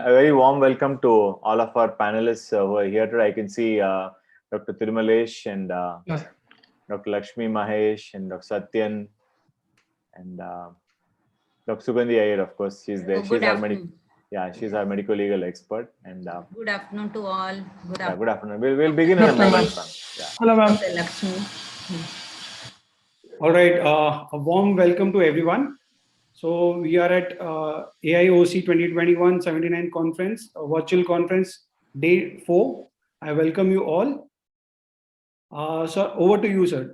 a very warm welcome to all of our panelists who are here today. I can see Dr. Tirumalesh and Yes. Dr. Lakshmi Mahesh and Dr. Satyan and Dr. Sugandhi Iyer, of course. She's there. Good afternoon. She's our medical legal expert. And Good afternoon to all. Good afternoon. good afternoon. We'll begin in a moment. Hello, ma'am. Dr. Lakshmi. All right. A warm welcome to everyone. So we are at AIOC 2021 79 conference, a virtual conference, day 4. I welcome you all. So over to you, sir.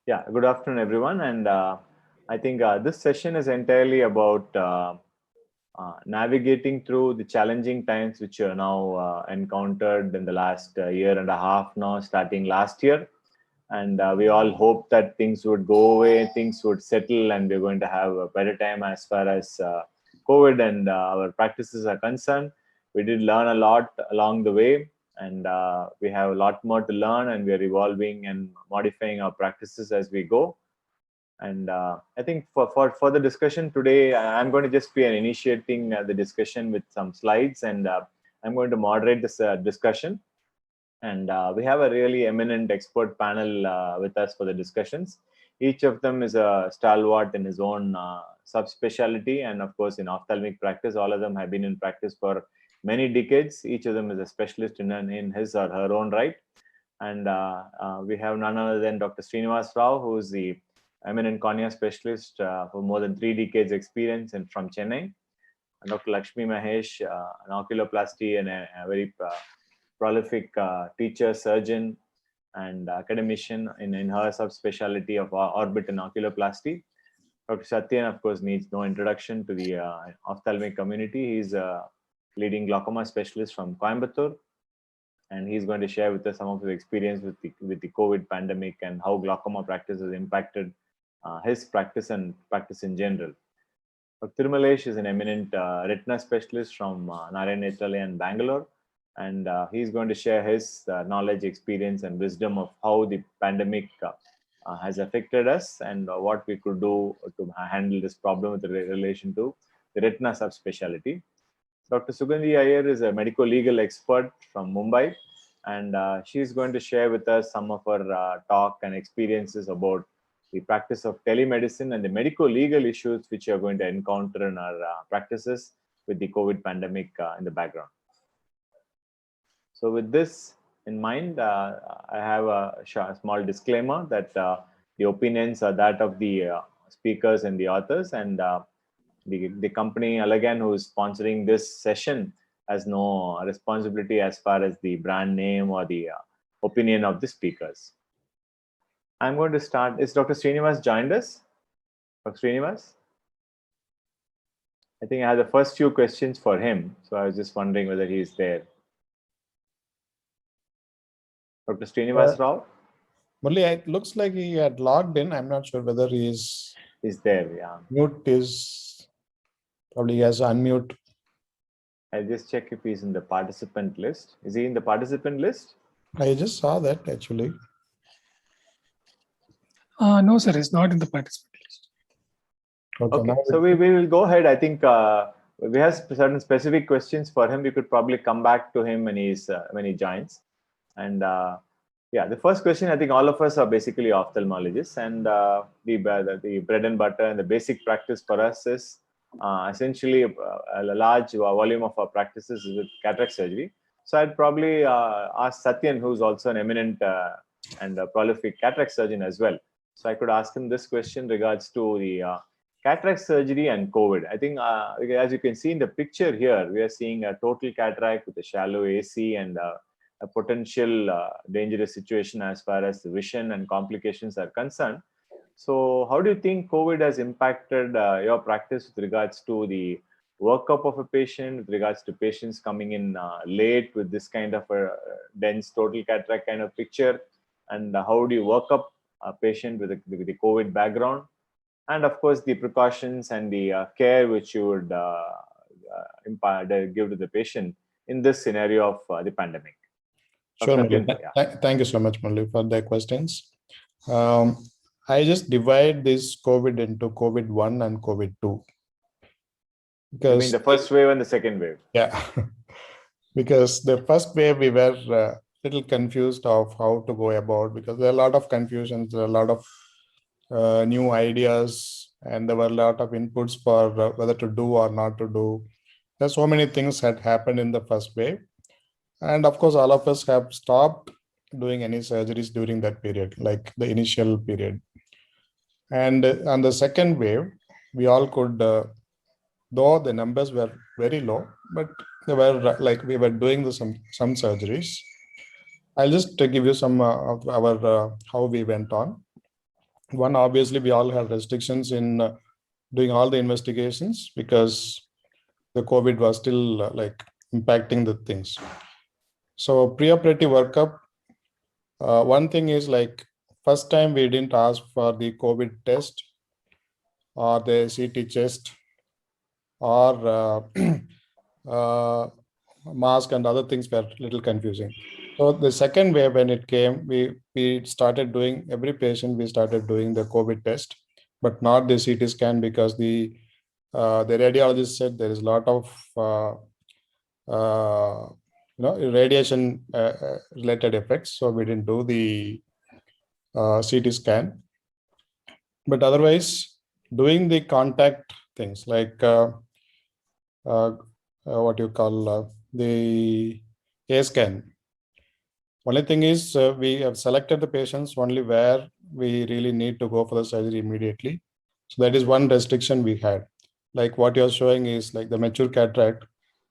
Yeah, good afternoon, everyone. And I think this session is entirely about navigating through the challenging times which are now encountered in the last year and a half now, starting last year. And we all hope that things would go away, things would settle, and we're going to have a better time as far as COVID and our practices are concerned. We did learn a lot along the way, and we have a lot more to learn, and we are evolving and modifying our practices as we go. And I think for the discussion today, I'm going to just be initiating the discussion with some slides, and I'm going to moderate this discussion. And we have a really eminent expert panel with us for the discussions. Each of them is a stalwart in his own subspecialty, and of course in ophthalmic practice, all of them have been in practice for many decades. Each of them is a specialist in his or her own right. And we have none other than Dr. Srinivas Rao, who is the eminent cornea specialist for more than 3 decades experience and from Chennai. And Dr. Lakshmi Mahesh, an oculoplasty and a very prolific teacher, surgeon, and academician in her subspecialty of orbit and oculoplasty. Dr. Satyan, of course, needs no introduction to the ophthalmic community. He's a leading glaucoma specialist from Coimbatore, and he's going to share with us some of his experience with the COVID pandemic and how glaucoma practice has impacted his practice and practice in general. Dr. Tirumalesh is an eminent retina specialist from Narayan Nethralaya in Bangalore, and he's going to share his knowledge, experience, and wisdom of how the pandemic has affected us and what we could do to handle this problem with relation to the retina subspecialty. Dr. Sugandhi Iyer is a medical legal expert from Mumbai, and she's going to share with us some of her talk and experiences about the practice of telemedicine and the medical legal issues which you're going to encounter in our practices with the COVID pandemic in the background. So with this in mind, I have a small disclaimer that the opinions are that of the speakers and the authors, and the company Allergan, who is sponsoring this session, has no responsibility as far as the brand name or the opinion of the speakers. I'm going to start. Is Dr. Srinivas joined us? Dr. Srinivas? I think I have the first few questions for him, so I was just wondering whether he is there. Dr. Srinivas Rao? Murli, it looks like he had logged in. I'm not sure whether he is there. Yeah. Mute is probably he has to unmute. I'll just check if he's in the participant list. Is he in the participant list? I just saw that actually. No, sir, it's not in the participant list. Okay, so we will go ahead. I think we have certain specific questions for him. We could probably come back to him when he joins. And yeah, the first question, I think all of us are basically ophthalmologists, and the bread and butter and the basic practice for us is essentially a large volume of our practices is with cataract surgery. So I'd probably ask Satyan, who's also an eminent and prolific cataract surgeon as well. So I could ask him this question regards to the cataract surgery and COVID. I think as you can see in the picture here, we are seeing a total cataract with a shallow AC and a potential dangerous situation as far as the vision and complications are concerned. So how do you think COVID has impacted your practice with regards to the workup of a patient, with regards to patients coming in late with this kind of a dense total cataract kind of picture? And how do you work up a patient with the COVID background? And of course, the precautions and the care which you would give to the patient in this scenario of the pandemic. Sure, Dr. Murli. Atyendra, yeah. Thank you so much, Murli, for the questions. I just divide this COVID into COVID 1 and COVID 2. You mean Because, the first wave and the second wave? yeah, because the first wave we were little confused of how to go about, because there are a lot of confusions, there are a lot of new ideas, and there were a lot of inputs for whether to do or not to do. There's so many things had happened in the first wave. And of course, all of us have stopped doing any surgeries during that period, like the initial period. And on the second wave, we all could, though the numbers were very low, but they were like we were doing some surgeries. I'll just give you some of our how we went on. One, obviously, we all had restrictions in doing all the investigations because the COVID was still like impacting the things. So preoperative workup, one thing is like first time we didn't ask for the COVID test or the CT chest or mask, and other things were a little confusing. So the second wave when it came, we started doing, every patient we started doing the COVID test, but not the CT scan, because the radiologist said there is a lot of radiation related effects, so we didn't do the CT scan. But otherwise, doing the contact things like what you call the A scan. Only thing is we have selected the patients only where we really need to go for the surgery immediately. So that is one restriction we had. Like what you're showing is like the mature cataract.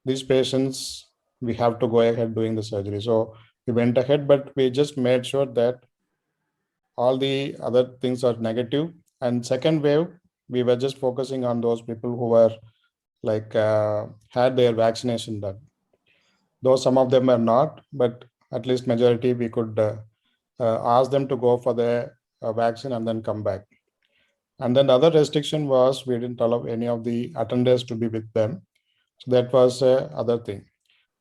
These patients, we have to go ahead doing the surgery. So we went ahead, but we just made sure that all the other things are negative. And second wave, we were just focusing on those people who were like had their vaccination done. Though some of them are not, but at least majority we could ask them to go for the vaccine and then come back. And then the other restriction was we didn't allow any of the attenders to be with them. So that was other thing.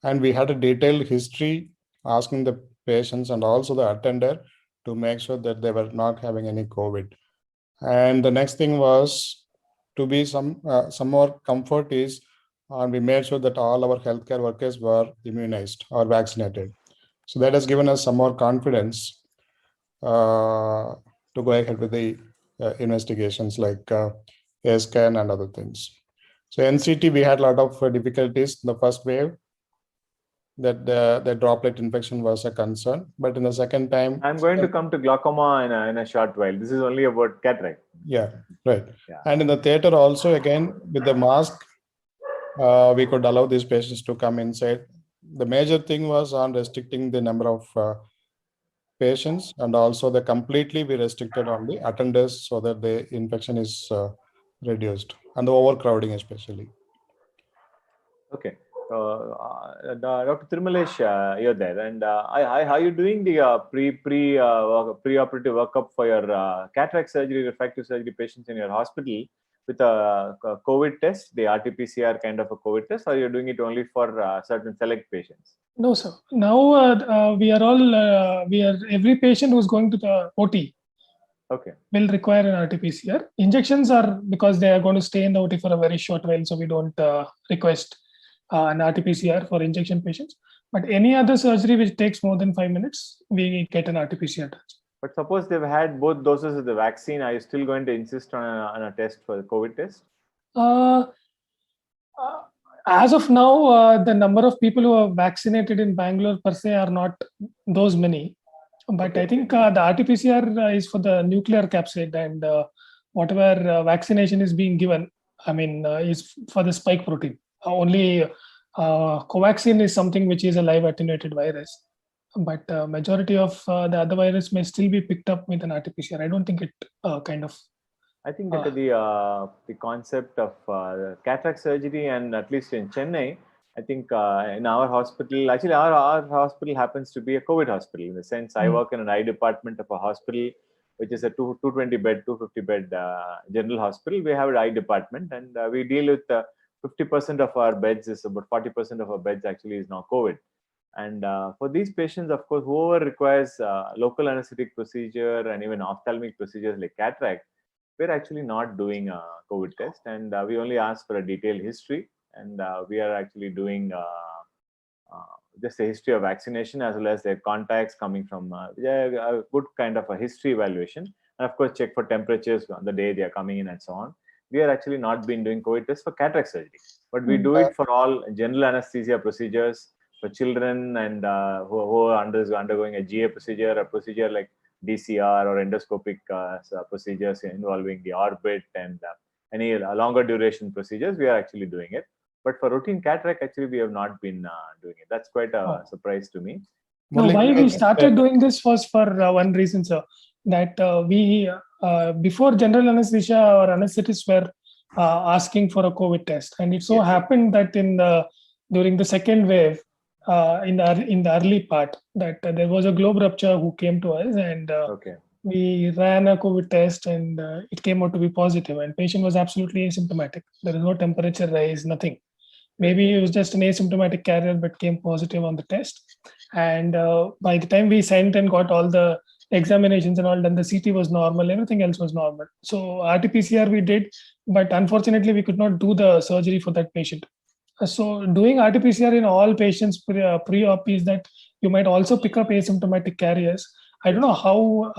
And we had a detailed history asking the patients and also the attender to make sure that they were not having any COVID. And the next thing was to be some more comfort is, and we made sure that all our healthcare workers were immunized or vaccinated. So that has given us some more confidence to go ahead with the investigations like A scan and other things. So NCT, we had a lot of difficulties in the first wave, that the droplet infection was a concern. But in the second time, I'm going to come to glaucoma in a short while. This is only about cataract. yeah, right. Yeah. And in the theater also, again, with the mask, we could allow these patients to come inside. The major thing was on restricting the number of patients, and also the completely we restricted on the attenders so that the infection is reduced, and the overcrowding especially. Okay. Dr. Tirumalesh, you're there, and how are you doing the pre-operative workup for your cataract surgery, refractive surgery patients in your hospital with a COVID test, the RT-PCR kind of a COVID test, or you're doing it only for certain select patients? No, sir. Now we are all every patient who's going to the OT Okay. will require an RT-PCR. Injections are because they are going to stay in the OT for a very short while, so we don't request an RT-PCR for injection patients. But any other surgery which takes more than 5 minutes, we get an RT-PCR test. But suppose they've had both doses of the vaccine, are you still going to insist on a test for the COVID test? As of now, the number of people who are vaccinated in Bangalore per se are not those many. But Okay. I think the RT-PCR is for the nuclear capsid, and whatever vaccination is being given, is for the spike protein. Only Covaxin is something which is a live attenuated virus. But majority of the other virus may still be picked up with an RT-PCR. I don't think it I think that the concept of cataract surgery, and at least in Chennai, I think in our hospital, actually our hospital happens to be a COVID hospital, in the sense I work in an eye department of a hospital, which is a 220 bed, 250 bed general hospital. We have an eye department, and we deal with 50% of our beds, is about 40% of our beds actually is now COVID. And for these patients, of course, whoever requires local anesthetic procedure and even ophthalmic procedures like cataract, we're actually not doing a COVID test, and we only ask for a detailed history, and we are actually doing just a history of vaccination as well as their contacts coming from a good kind of a history evaluation, and of course check for temperatures on the day they are coming in and so on. We are actually not been doing COVID tests for cataract surgery, but we do it for all general anesthesia procedures for children and who are undergoing a GA procedure, a procedure like DCR or endoscopic procedures involving the orbit and any longer duration procedures. We are actually doing it. But for routine cataract, actually, we have not been doing it. That's quite a surprise to me. No, Murali, why can I we just started doing this was for one reason, sir. That we before general anesthesia or anesthetists were asking for a COVID test, and it so Yes. happened that during the second wave, in the early part, that there was a globe rupture who came to us, and Okay. we ran a COVID test, and it came out to be positive, and patient was absolutely asymptomatic. There is no temperature rise, nothing. Maybe it was just an asymptomatic carrier, but came positive on the test. And by the time we sent and got all the examinations and all done, the CT was normal, everything else was normal. So RT-PCR we did, but unfortunately we could not do the surgery for that patient. So doing RT-PCR in all patients pre-op is that you might also pick up asymptomatic carriers. I don't know how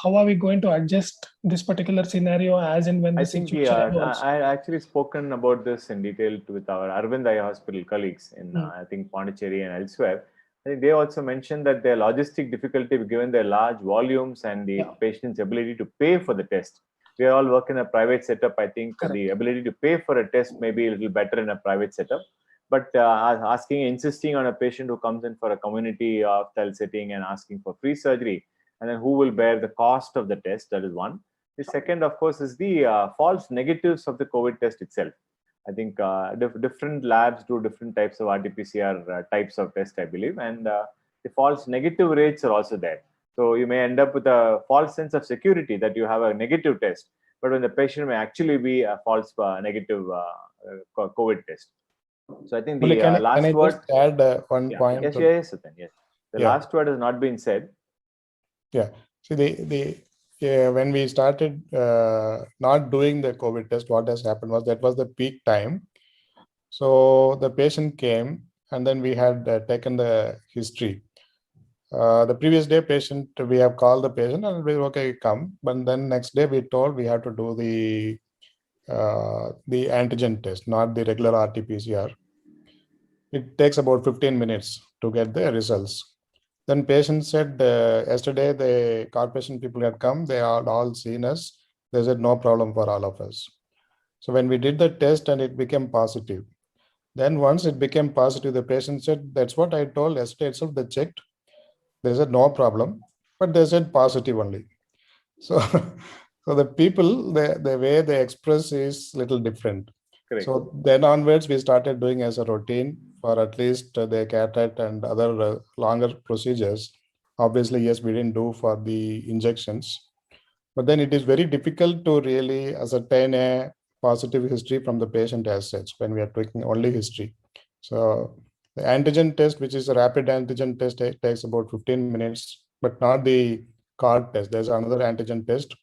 are we going to adjust this particular scenario as and when the I think situation evolves. I actually spoken about this in detail with our Arvind Eye Hospital colleagues in I think Pondicherry and elsewhere. I think they also mentioned that their logistic difficulty given their large volumes and the patient's ability to pay for the test. We are all working in a private setup. I think the ability to pay for a test may be a little better in a private setup. But insisting on a patient who comes in for a community health setting and asking for free surgery, and then who will bear the cost of the test, that is one. The second, of course, is the false negatives of the COVID test itself. I think different labs do different types of RT-PCR types of test, I believe, and the false negative rates are also there. So you may end up with a false sense of security that you have a negative test, but when the patient may actually be a false negative COVID test. So I think the last word. Just add one point. Yes, Satyan, yes. The last word has not been said. Yeah. See, when we started not doing the COVID test, what has happened was that was the peak time. So the patient came, and then we had taken the history. The previous day, we have called the patient and we okay, come. But then next day we told we have to do the antigen test, not the regular RT-PCR. It takes about 15 minutes to get the results. Then patient said, yesterday the corporation people had come, they had all seen us. They said no problem for all of us. So when we did the test and it became positive, then once it became positive, the patient said, that's what I told yesterday itself, they checked. They said no problem, but they said positive only. So, so the people, the way they express is little different. Correct. So then onwards, we started doing as a routine for at least the cataract and other longer procedures. Obviously, yes, we didn't do for the injections, but then it is very difficult to really ascertain a positive history from the patient as such when we are taking only history. So the antigen test, which is a rapid antigen test, takes about 15 minutes, but not the card test. There's another antigen test,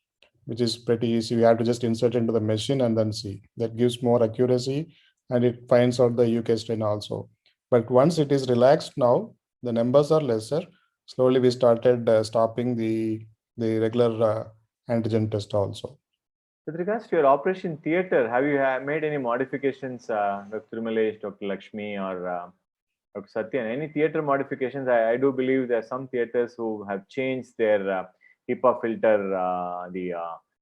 which is pretty easy. We have to just insert into the machine and then see. That gives more accuracy and it finds out the UK strain also. But once it is relaxed now, the numbers are lesser. Slowly we started stopping the regular antigen test also. With regards to your operation theater, have you made any modifications, Dr. Timalesh, Dr. Lakshmi, or Dr. Satyan? Any theater modifications? I do believe there are some theaters who have changed their HEPA filter, the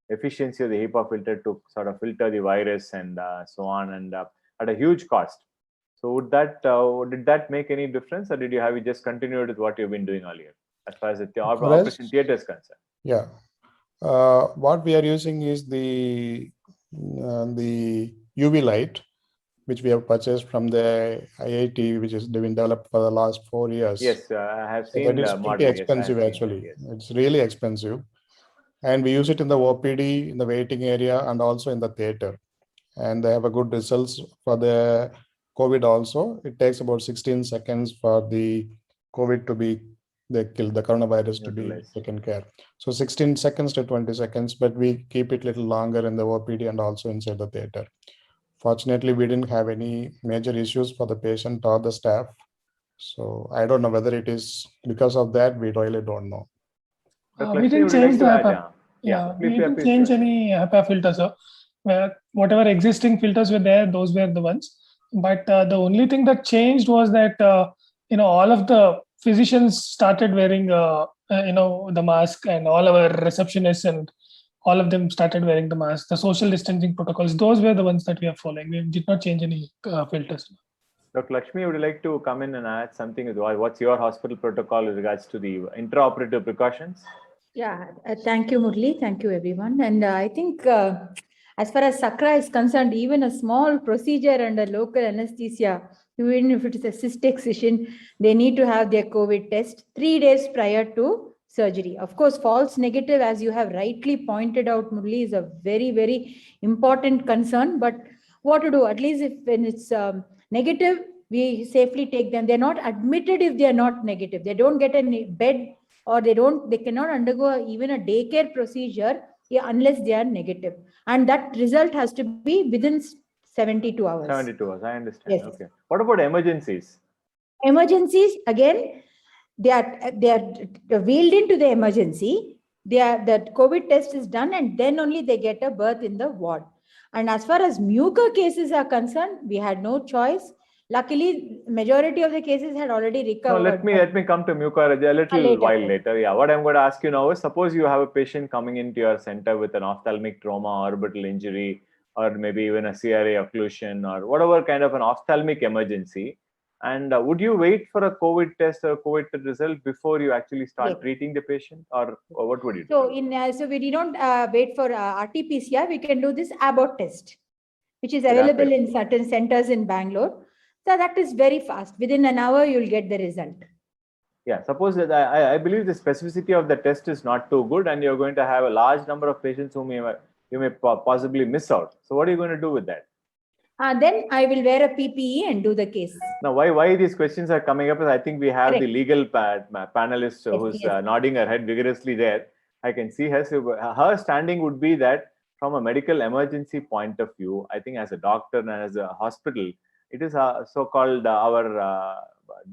efficiency of the HEPA filter to sort of filter the virus and so on, and at a huge cost. So would that did that make any difference, or did you have just continued with what you've been doing earlier as far as the operation theater is concerned? Yeah. What we are using is the UV light, which we have purchased from the IIT, which has been developed for the last 4 years. Yes, I have seen. But it's pretty expensive, actually. Yes. It's really expensive. And we use it in the OPD, in the waiting area, and also in the theater. And they have a good results for the COVID also. It takes about 16 seconds for the COVID to be the coronavirus to be Neutralized. taken care. So 16 seconds to 20 seconds, but we keep it a little longer in the OPD and also inside the theater. Fortunately, we didn't have any major issues for the patient or the staff. So I don't know whether it is because of that. We really don't know. Dr. We Lakshmi, didn't would you like change to the add? HEPA. Yeah, please, we didn't please change go ahead. any HEPA filters. So whatever existing filters were there, those were the ones. But the only thing that changed was that all of the physicians started wearing the mask, and all our receptionists and all of them started wearing the mask. The social distancing protocols, those were the ones that we are following. We did not change any filters. Dr. Lakshmi, would you like to come in and add something? What's your hospital protocol with regards to the intraoperative precautions? Yeah, thank you, Murli. Thank you, everyone. And I think as far as SACRA is concerned, even a small procedure under local anesthesia, even if it is a cyst excision, they need to have their COVID test 3 days prior to surgery. Of course, false negative, as you have rightly pointed out, Murli, is a very, very important concern. But what to do? At least when it's negative, we safely take them. They're not admitted if they are not negative. They don't get a bed, or they cannot undergo even a daycare procedure unless they are negative. And that result has to be within 72 hours. 72 hours, I understand. Yes. Okay. What about emergencies? Emergencies, again, they are wheeled into the emergency. The COVID test is done, and then only they get a berth in the ward. And as far as mucor cases are concerned, we had no choice. Luckily, majority of the cases had already recovered. No, let me come to mucor a little while later. Yeah, what I'm going to ask you now is, suppose you have a patient coming into your center with an ophthalmic trauma, orbital injury, or maybe even a CRA occlusion, or whatever kind of an ophthalmic emergency. And would you wait for a COVID test or a COVID result before you actually start treating the patient, or what would you do? So we don't wait for RT-PCR. We can do this Abbott test, which is available in certain centers in Bangalore. So that is very fast. Within an hour, you'll get the result. Yeah, suppose that I believe the specificity of the test is not too good, and you're going to have a large number of patients whom you may possibly miss out. So what are you going to do with that? Then I will wear a PPE and do the case. Now, why these questions are coming up is I think we have the legal panelist who's nodding her head vigorously there. I can see her. So her standing would be that from a medical emergency point of view, I think as a doctor and as a hospital, it is so-called our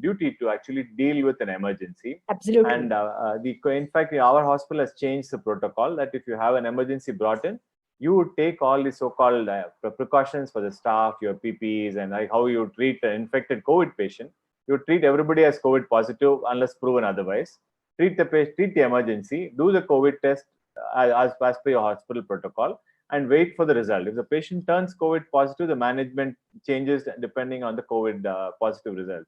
duty to actually deal with an emergency. Absolutely. And in fact, our hospital has changed the protocol that if you have an emergency brought in, you would take all the so-called precautions for the staff, your PPEs, and like how you treat an infected COVID patient. You treat everybody as COVID positive unless proven otherwise. Treat the emergency, do the COVID test as per your hospital protocol, and wait for the result. If the patient turns COVID positive, the management changes depending on the COVID positive result.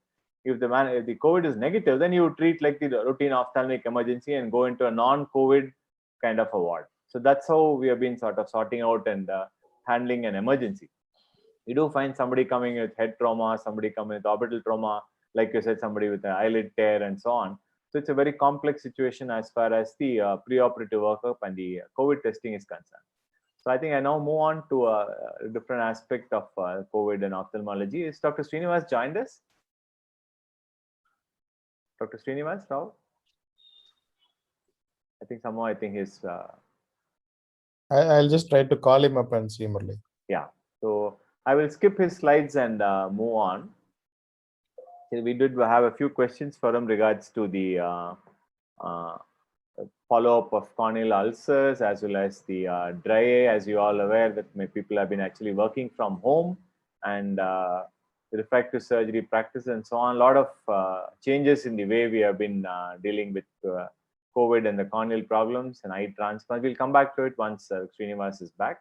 If the COVID is negative, then you treat like the routine ophthalmic emergency and go into a non-COVID kind of a ward. So that's how we have been sort of sorting out and handling an emergency. You do find somebody coming with head trauma, somebody coming with orbital trauma, like you said, somebody with an eyelid tear and so on. So it's a very complex situation as far as the preoperative workup and the COVID testing is concerned. So I think I now move on to a different aspect of COVID and ophthalmology. Is Dr. Srinivas joined us? Dr. Srinivas Rao? I think he's... I'll just try to call him up and see Murli. Yeah, so I will skip his slides and move on. We did have a few questions for him regards to the follow-up of corneal ulcers as well as the dry eye. As you all aware, that people have been actually working from home, and refractive surgery practice and so on. A lot of changes in the way we have been dealing with COVID and the corneal problems and eye transplant. We'll come back to it once Srinivas is back.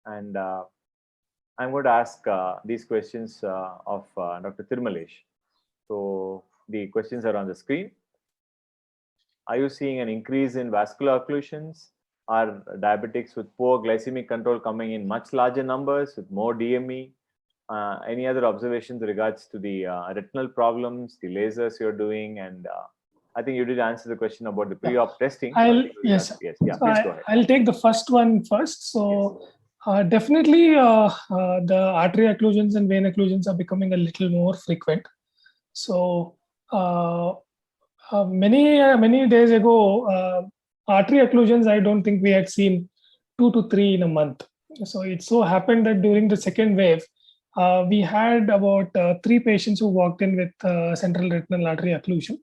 And I'm going to ask these questions of Dr. Tirumalesh. So the questions are on the screen. Are you seeing an increase in vascular occlusions? Are diabetics with poor glycemic control coming in much larger numbers with more DME? Any other observations regards to the retinal problems, the lasers you're doing, and I think you did answer the question about the pre-op testing. Yes. Yeah, so please go ahead. I'll take the first one first. So definitely the artery occlusions and vein occlusions are becoming a little more frequent. So Many days ago, artery occlusions, I don't think we had seen 2 to 3 in a month. So it so happened that during the second wave, we had about 3 patients who walked in with central retinal artery occlusion.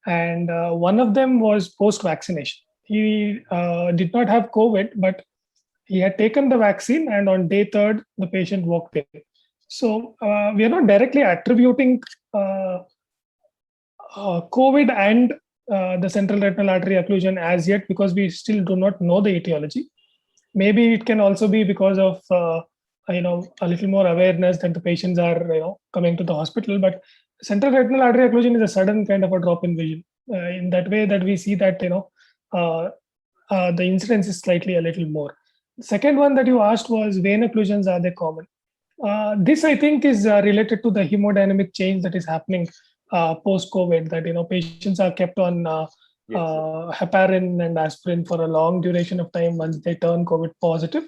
And one of them was post-vaccination. He did not have COVID, but he had taken the vaccine, and on day 3rd, the patient walked in. So we are not directly attributing COVID and the central retinal artery occlusion as yet, because we still do not know the etiology. Maybe it can also be because of a little more awareness that the patients are coming to the hospital. But central retinal artery occlusion is a sudden kind of a drop in vision. In that way, that we see that the incidence is slightly a little more. The second one that you asked was vein occlusions, are they common? This I think is related to the hemodynamic change that is happening post-COVID, that patients are kept on heparin and aspirin for a long duration of time once they turn COVID positive.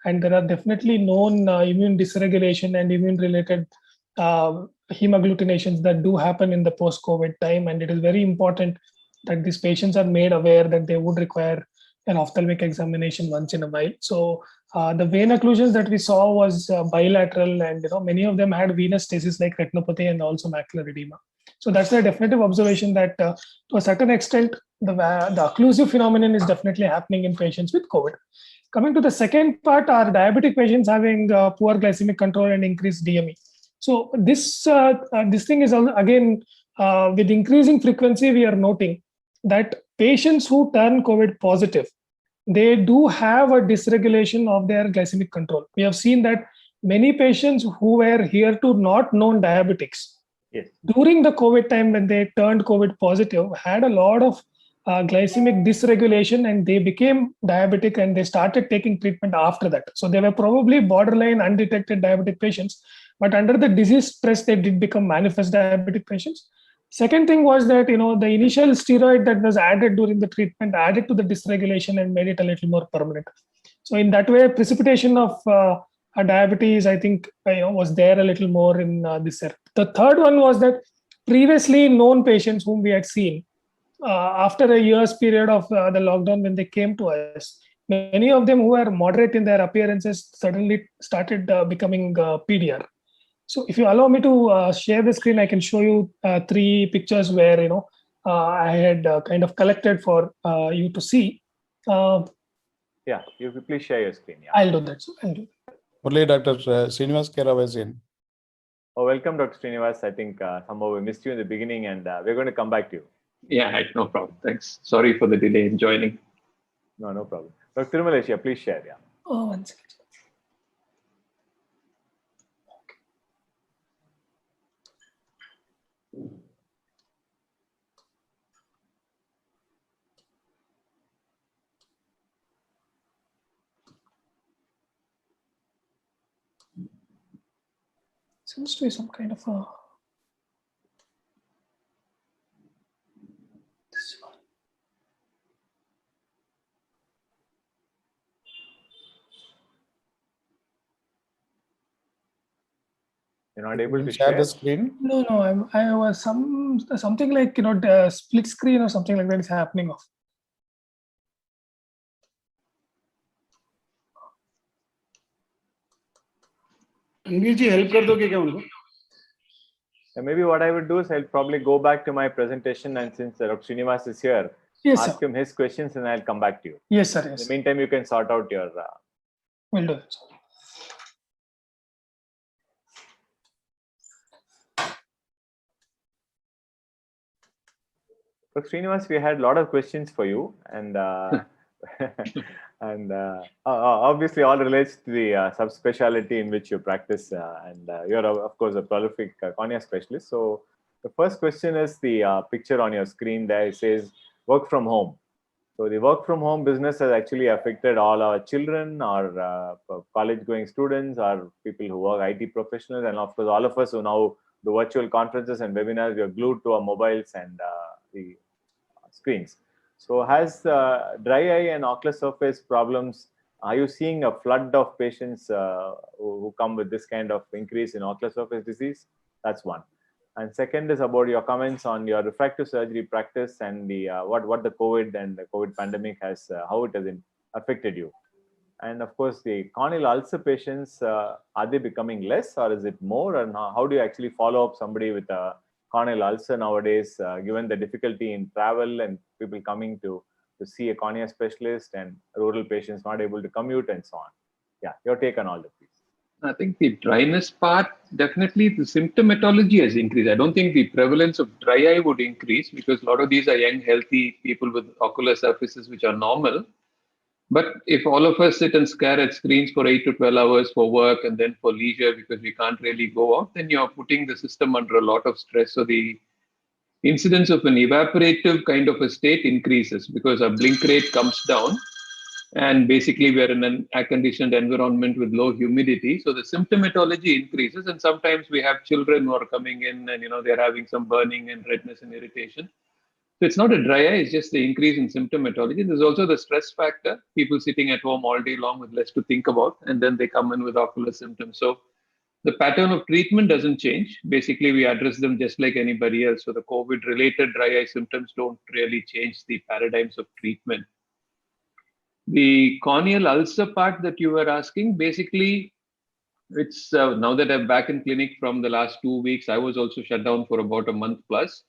And there are definitely known immune dysregulation and immune-related hemaggglutinations that do happen in the post-COVID time. And it is very important that these patients are made aware that they would require an ophthalmic examination once in a while. So the vein occlusions that we saw was bilateral, and many of them had venous stasis like retinopathy and also macular edema. So that's a definitive observation that to a certain extent, the occlusive phenomenon is definitely happening in patients with COVID. Coming to the second part, are diabetic patients having poor glycemic control and increased DME? So this thing is again with increasing frequency, we are noting that patients who turn COVID positive, they do have a dysregulation of their glycemic control. We have seen that many patients who were hitherto not known diabetics, yes, during the COVID time when they turned COVID positive, had a lot of glycemic dysregulation, and they became diabetic, and they started taking treatment after that. So they were probably borderline undetected diabetic patients, but under the disease stress, they did become manifest diabetic patients. Second thing was that the initial steroid that was added during the treatment added to the dysregulation and made it a little more permanent. So in that way, precipitation of diabetes, I think, was there a little more in this era. The third one was that previously known patients whom we had seen after a year's period of the lockdown, when they came to us, many of them who were moderate in their appearances suddenly started becoming PDR. So if you allow me to share the screen, I can show you 3 pictures where I had kind of collected for you to see. Yeah, you could please share your screen. Yeah. I'll do that. So I'll do that. Only Dr. Srinivas Kera was in. Oh, welcome, Dr. Srinivas. I think somehow we missed you in the beginning, and we're going to come back to you. Yeah, no problem. Thanks. Sorry for the delay in joining. No problem. Dr. Tirumalesh, please share. Yeah. Oh, 1 second. Seems to be some kind of a. This one. You're not able to Share share the screen. No, I was something like split screen or something like that is happening off. Ranveer ji help कर दोगे क्या उनको? Maybe what I would do is I'll probably go back to my presentation, and since Dr. Srinivas is here, Yes, ask sir. him his questions, and I'll come back to you. Yes, sir. In Yes. the meantime, you can sort out your. We'll do it. Dr. Srinivas, we had a lot of questions for you, and and obviously all relates to the subspecialty in which you practice, and you're of course a prolific cornea specialist. So the first question is the picture on your screen there. It says work from home. So the work from home business has actually affected all our children, our college going students, our people who work IT professionals, and of course all of us who now do virtual conferences and webinars. We are glued to our mobiles and the screens. So has dry eye and ocular surface problems, are you seeing a flood of patients who come with this kind of increase in ocular surface disease? That's one. And second is about your comments on your refractive surgery practice and the what the COVID and the COVID pandemic has, how it has affected you. And of course, the corneal ulcer patients, are they becoming less or is it more? And how do you actually follow up somebody with a corneal ulcer nowadays, given the difficulty in travel and people coming to see a cornea specialist and rural patients not able to commute and so on? Yeah, your take on all that, please. I think the dryness part, definitely the symptomatology has increased. I don't think the prevalence of dry eye would increase because a lot of these are young, healthy people with ocular surfaces which are normal. But if all of us sit and stare at screens for 8 to 12 hours for work and then for leisure because we can't really go out, then you're putting the system under a lot of stress. So the incidence of an evaporative kind of a state increases because our blink rate comes down. And basically, we are in an air-conditioned environment with low humidity. So the symptomatology increases. And sometimes we have children who are coming in and, they're having some burning and redness and irritation. So it's not a dry eye, it's just the increase in symptomatology. There's also the stress factor, people sitting at home all day long with less to think about, and then they come in with ocular symptoms. So the pattern of treatment doesn't change. Basically, we address them just like anybody else. So the COVID-related dry eye symptoms don't really change the paradigms of treatment. The corneal ulcer part that you were asking, basically, it's now that I'm back in clinic from the last 2 weeks, I was also shut down for about a month plus.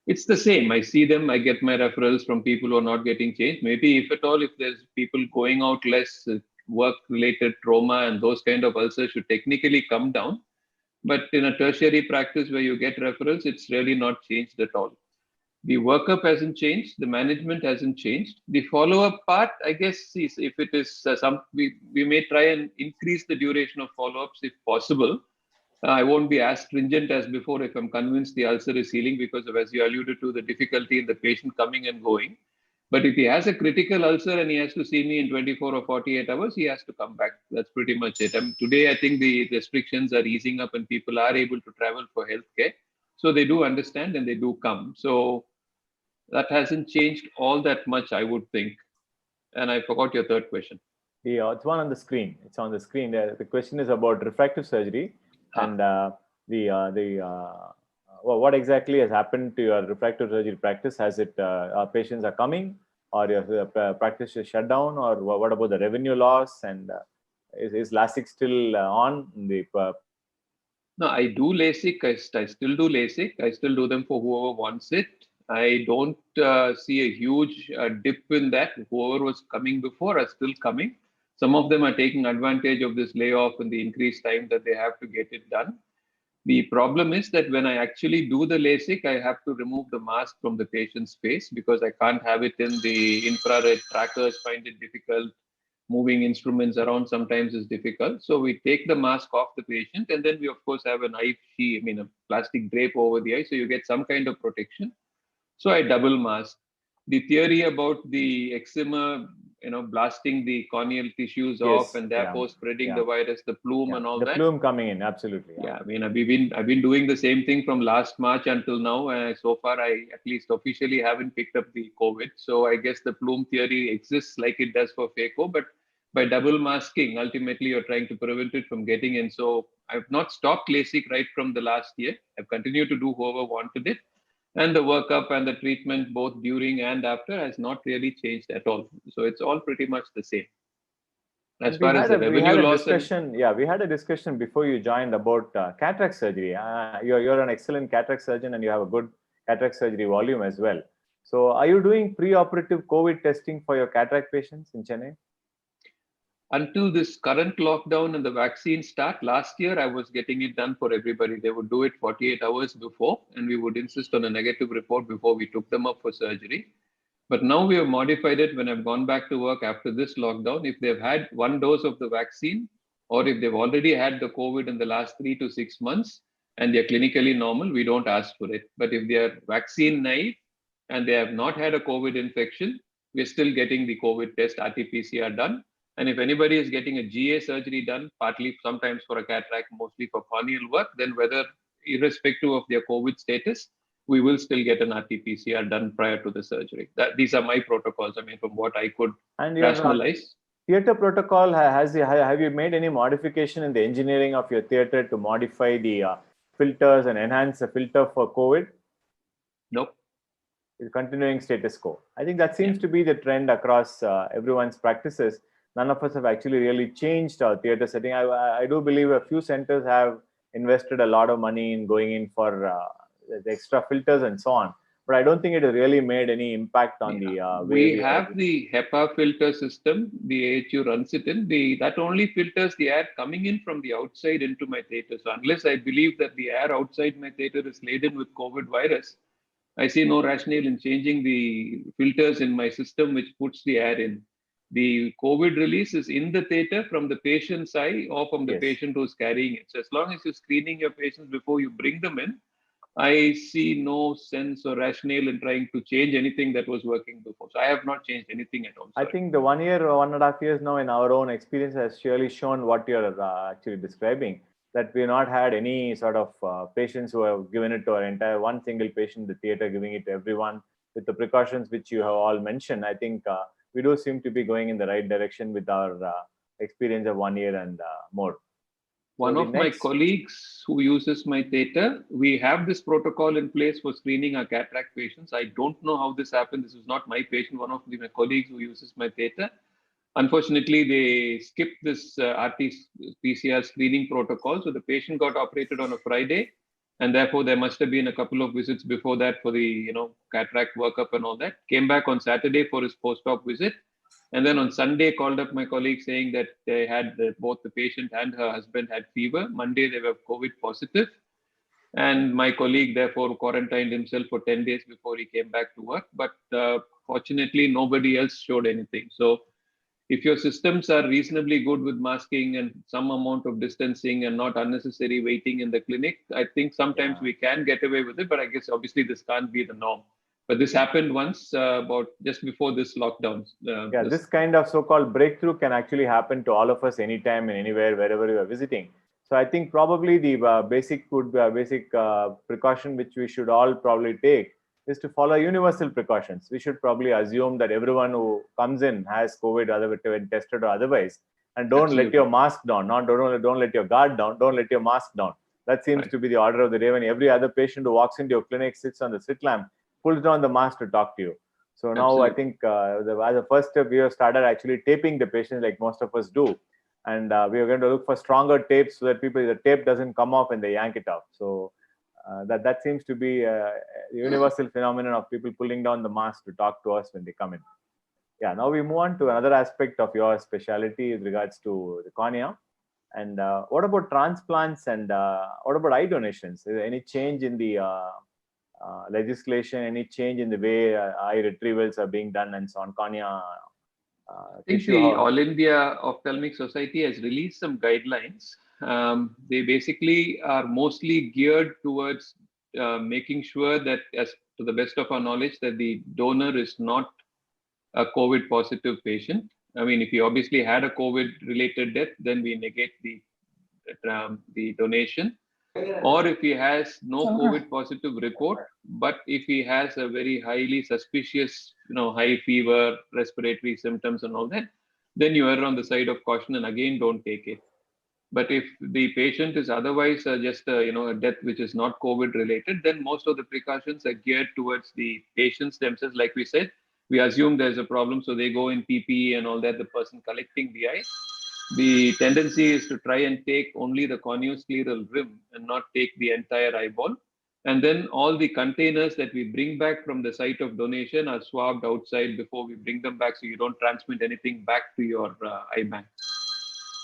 It's the same. I see them, I get my referrals from people who are not getting changed. Maybe if at all, if there's people going out less, work-related trauma and those kind of ulcers should technically come down. But in a tertiary practice where you get referrals, it's really not changed at all. The workup hasn't changed. The management hasn't changed. The follow-up part, I guess, is if it is we may try and increase the duration of follow-ups if possible. I won't be as stringent as before if I'm convinced the ulcer is healing because of, as you alluded to, the difficulty in the patient coming and going. But if he has a critical ulcer and he has to see me in 24 or 48 hours, he has to come back. That's pretty much it. Today, I think the restrictions are easing up and people are able to travel for healthcare. So they do understand and they do come. So that hasn't changed all that much, I would think. And I forgot your third question. Yeah, it's one on the screen. It's on the screen. The question is about refractive surgery. And what exactly has happened to your refractive surgery practice? Has it patients are coming, or your practice is shut down, or what about the revenue loss? And is LASIK still on? No, I do LASIK. I still do LASIK. I still do them for whoever wants it. I don't see a huge dip in that. Whoever was coming before are still coming. Some of them are taking advantage of this layoff and the increased time that they have to get it done. The problem is that when I actually do the LASIK, I have to remove the mask from the patient's face because I can't have it in the infrared trackers, find it difficult. Moving instruments around sometimes is difficult. So we take the mask off the patient and then we of course have an eye sheet, a plastic drape over the eye. So you get some kind of protection. So I double mask. The theory about the eczema, blasting the corneal tissues off and therefore spreading the virus, the plume and all that. The plume coming in, absolutely. Yeah, I've been doing the same thing from last March until now. So far, I at least officially haven't picked up the COVID. So I guess the plume theory exists like it does for phaco, but by double masking, ultimately you're trying to prevent it from getting in. So I've not stopped LASIK right from the last year. I've continued to do whoever wanted it. And the workup and the treatment both during and after has not really changed at all. So it's all pretty much the same. As far as the revenue loss. We had a discussion before you joined about cataract surgery. You're an excellent cataract surgeon and you have a good cataract surgery volume as well. So are you doing pre-operative COVID testing for your cataract patients in Chennai? Until this current lockdown and the vaccine start, last year I was getting it done for everybody. They would do it 48 hours before, and we would insist on a negative report before we took them up for surgery. But now we have modified it when I've gone back to work after this lockdown. If they've had one dose of the vaccine, or if they've already had the COVID in the last 3 to 6 months, and they're clinically normal, we don't ask for it. But if they're vaccine naive and they have not had a COVID infection, we're still getting the COVID test, RT-PCR done. And if anybody is getting a GA surgery done, partly sometimes for a cataract, mostly for corneal work, then whether irrespective of their COVID status, we will still get an RT-PCR done prior to the surgery. These are my protocols. From what I could rationalize. Theater protocol, have you made any modification in the engineering of your theater to modify the filters and enhance the filter for COVID? Nope. Is continuing status quo. I think that seems to be the trend across everyone's practices. None of us have actually really changed our theater setting. I do believe a few centers have invested a lot of money in going in for the extra filters and so on. But I don't think it has really made any impact on the way we have the HEPA filter system. The AHU runs it in. That only filters the air coming in from the outside into my theater. So unless I believe that the air outside my theater is laden with COVID virus, I see no rationale in changing the filters in my system, which puts the air in. The COVID release is in the theater from the patient's eye or from the patient who's carrying it. So as long as you're screening your patients before you bring them in, I see no sense or rationale in trying to change anything that was working before. So I have not changed anything at all. I think the 1 year or 1.5 years now in our own experience has surely shown what you're actually describing, that we've not had any sort of patients who have given it to our entire one single patient, the theater giving it to everyone with the precautions which you have all mentioned. I think we do seem to be going in the right direction with our experience of 1 year and more. One of my colleagues who uses my theater, we have this protocol in place for screening our cataract patients. I don't know how this happened. This is not my patient, one of my colleagues who uses my theater. Unfortunately, they skipped this RT-PCR screening protocol. So the patient got operated on a Friday, and therefore there must have been a couple of visits before that for the cataract workup and all that. Came back on Saturday for his post-op visit. And then on Sunday, called up my colleague saying that they had both the patient and her husband had fever. Monday, they were COVID positive. And my colleague, therefore, quarantined himself for 10 days before he came back to work. But fortunately, nobody else showed anything. So if your systems are reasonably good with masking and some amount of distancing and not unnecessary waiting in the clinic, I think sometimes we can get away with it. But I guess obviously this can't be the norm. But this happened once about just before this lockdown. This kind of so-called breakthrough can actually happen to all of us anytime and anywhere, wherever you are visiting. So I think probably the basic precaution which we should all probably take is to follow universal precautions. We should probably assume that everyone who comes in has COVID, other when tested or otherwise, and don't let your mask down. Don't let your guard down. Don't let your mask down. That seems to be the order of the day. When every other patient who walks into your clinic sits on the sit lamp, pulls down the mask to talk to you. So now I think as a first step, we have started actually taping the patients like most of us do. And we are going to look for stronger tapes so that the tape doesn't come off and they yank it off. So that seems to be a universal phenomenon of people pulling down the mask to talk to us when they come in. Yeah, now we move on to another aspect of your specialty with regards to the cornea. And what about transplants and what about eye donations? Is there any change in the legislation, any change in the way eye retrievals are being done and so on, cornea? I think the All India Ophthalmic Society has released some guidelines. They basically are mostly geared towards making sure that, as to the best of our knowledge, that the donor is not a COVID positive patient. I mean, if he obviously had a COVID related death, then we negate the donation. Or if he has no COVID positive report, but if he has a very highly suspicious, high fever, respiratory symptoms and all that, then you err on the side of caution and again don't take it. But if the patient is otherwise just a death which is not COVID related, then most of the precautions are geared towards the patients themselves. Like we said, we assume there's a problem, so they go in PPE and all that, the person collecting the eye. The tendency is to try and take only the corneoscleral rim and not take the entire eyeball. And then all the containers that we bring back from the site of donation are swabbed outside before we bring them back, so you don't transmit anything back to your eye bank.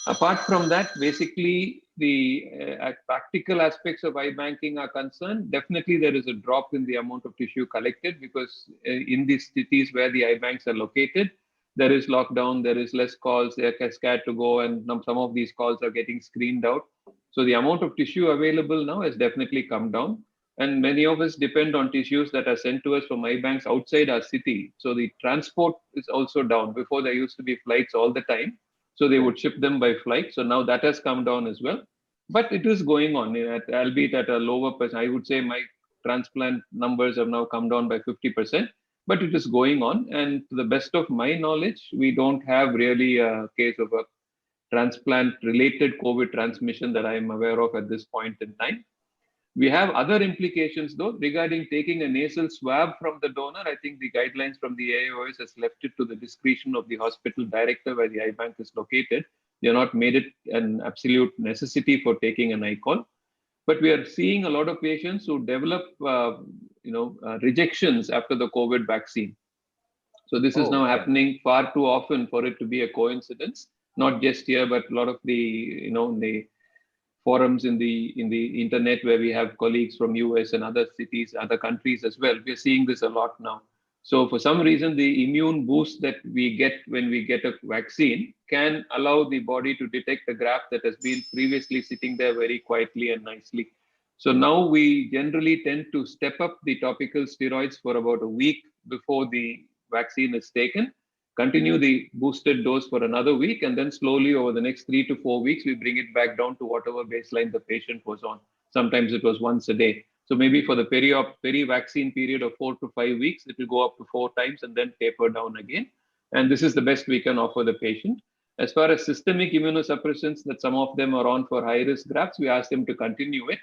Apart from that, basically the practical aspects of eye banking are concerned. Definitely there is a drop in the amount of tissue collected because in these cities where the eye banks are located, there is lockdown, there is less calls, they are scared to go, and some of these calls are getting screened out. So the amount of tissue available now has definitely come down. And many of us depend on tissues that are sent to us from eye banks outside our city. So the transport is also down. Before there used to be flights all the time. So they would ship them by flight. So now that has come down as well. But it is going on, albeit at a lower percent. I would say my transplant numbers have now come down by 50%. But it is going on, and to the best of my knowledge, we don't have really a case of a transplant-related COVID transmission that I am aware of at this point in time. We have other implications though regarding taking a nasal swab from the donor. I think the guidelines from the AIOS has left it to the discretion of the hospital director where the eye bank is located. They have not made it an absolute necessity for taking an eye call. But we are seeing a lot of patients who develop, rejections after the COVID vaccine. So this is now happening far too often for it to be a coincidence. Not just here, but a lot of the, the forums in the internet where we have colleagues from US and other cities, other countries as well. We're seeing this a lot now. So for some reason, the immune boost that we get when we get a vaccine can allow the body to detect a graft that has been previously sitting there very quietly and nicely. So now we generally tend to step up the topical steroids for about a week before the vaccine is taken, continue the boosted dose for another week, and then slowly over the next 3 to 4 weeks, we bring it back down to whatever baseline the patient was on. Sometimes it was once a day. So maybe for the peri-vaccine period of 4 to 5 weeks, it will go up to 4 times and then taper down again. And this is the best we can offer the patient. As far as systemic immunosuppressants that some of them are on for high-risk grafts, we ask them to continue it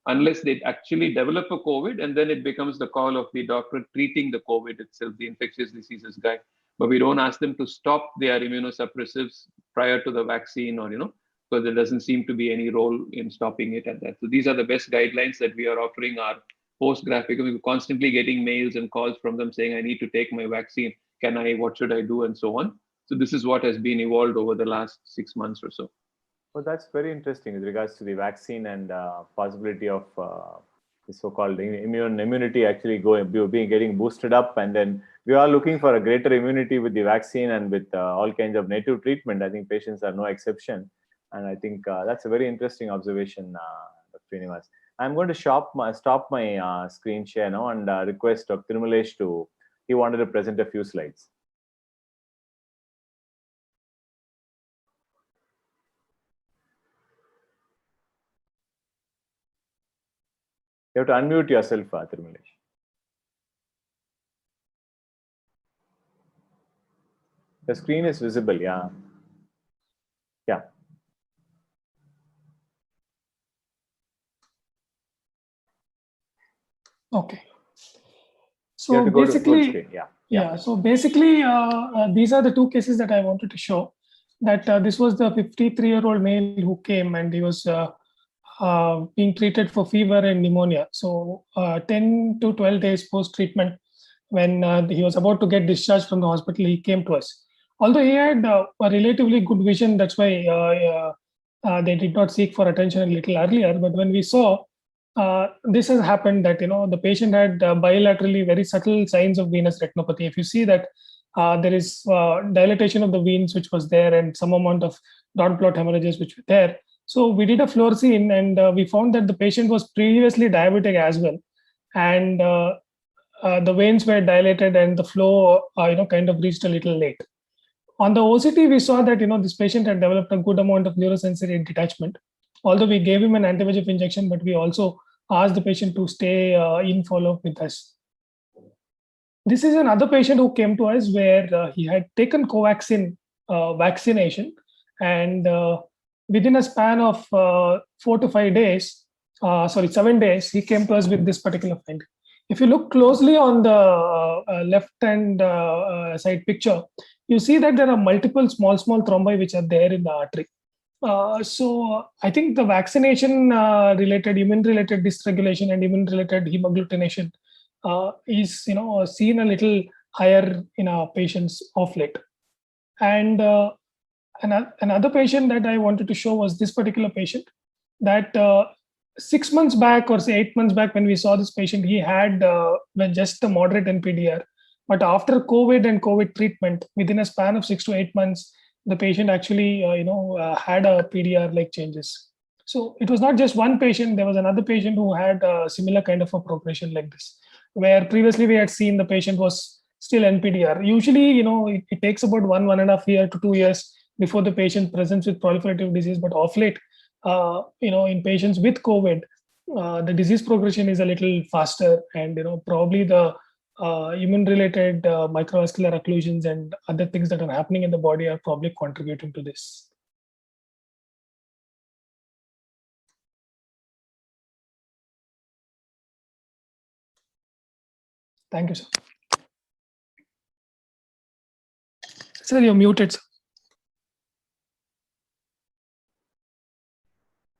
unless they actually develop a COVID, and then it becomes the call of the doctor treating the COVID itself, the infectious diseases guy. But we don't ask them to stop their immunosuppressives prior to the vaccine or, because there doesn't seem to be any role in stopping it at that. So these are the best guidelines that we are offering our post-graft, because we're constantly getting mails and calls from them saying, I need to take my vaccine. What should I do? And so on. So this is what has been evolved over the last 6 months or so. Well, that's very interesting with regards to the vaccine and possibility of the so-called immunity actually getting boosted up, and then we are looking for a greater immunity with the vaccine and with all kinds of native treatment. I think patients are no exception, and I think that's a very interesting observation, Dr. Srinivas. I'm going to stop my screen share now and request Dr. Tirumalesh he wanted to present a few slides. You have to unmute yourself, Tirumalesh. The screen is visible, yeah. Yeah. Okay. You have So to go basically, to screen. Yeah. So basically, these are the two cases that I wanted to show. That this was the 53-year-old male who came and he was being treated for fever and pneumonia. So 10 to 12 days post-treatment, when he was about to get discharged from the hospital, he came to us. Although he had a relatively good vision, that's why they did not seek for attention a little earlier. But when we saw this has happened, that the patient had bilaterally very subtle signs of venous retinopathy. If you see that there is dilatation of the veins which was there, and some amount of dot plot hemorrhages which were there. So we did a fluorescein, and we found that the patient was previously diabetic as well, and the veins were dilated and the flow kind of reached a little late. On the OCT, we saw that this patient had developed a good amount of neurosensory detachment. Although we gave him an anti-VEGF injection, but we also asked the patient to stay in follow-up with us. This is another patient who came to us where he had taken Covaxin vaccination, and within a span of 7 days, he came to us with this particular finding. If you look closely on the left-hand side picture, you see that there are multiple small thrombi which are there in the artery. So I think the vaccination related immune-related dysregulation and immune-related hemagglutination is seen a little higher in our patients of late. And another patient that I wanted to show was this particular patient that 6 months back or say 8 months back, when we saw this patient, he had just a moderate NPDR. But after COVID and COVID treatment, within a span of 6 to 8 months, the patient actually had a PDR-like changes. So it was not just one patient. There was another patient who had a similar kind of a progression like this, where previously we had seen the patient was still NPDR. Usually, it takes about 1.5 years to 2 years before the patient presents with proliferative disease. But of late, in patients with COVID, the disease progression is a little faster, and probably the immune-related microvascular occlusions and other things that are happening in the body are probably contributing to this. Thank you, sir. Sir, you're muted, sir.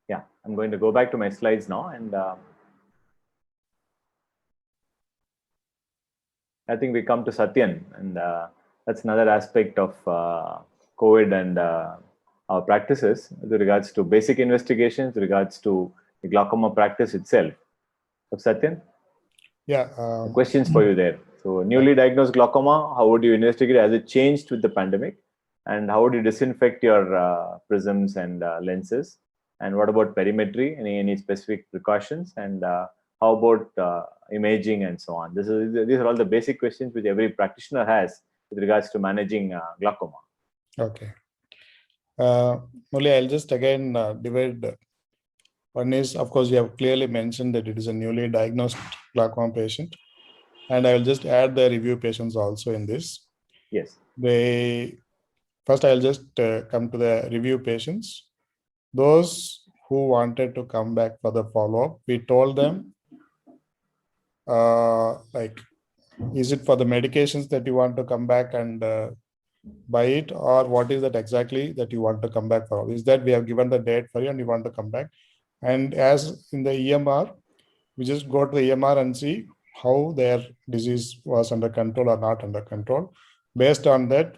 Yeah, I'm going to go back to my slides now, and I think we come to Satyan, and that's another aspect of COVID and our practices with regards to basic investigations, with regards to the glaucoma practice itself. So Satyan, Yeah. questions for you there. So newly diagnosed glaucoma, how would you investigate? Has it changed with the pandemic? And how would you disinfect your prisms and lenses? And what about perimetry? Any specific precautions? And how about imaging and so on? These are all the basic questions which every practitioner has with regards to managing glaucoma. Okay. Murli, I'll just again divide. One is, of course, you have clearly mentioned that it is a newly diagnosed glaucoma patient. And I will just add the review patients also in this. Yes. First, I'll just come to the review patients. Those who wanted to come back for the follow-up, we told them, is it for the medications that you want to come back and buy it, or what is that exactly that you want to come back for? Is that we have given the date for you and you want to come back? And as in the EMR, we just go to the EMR and see how their disease was under control or not under control. Based on that,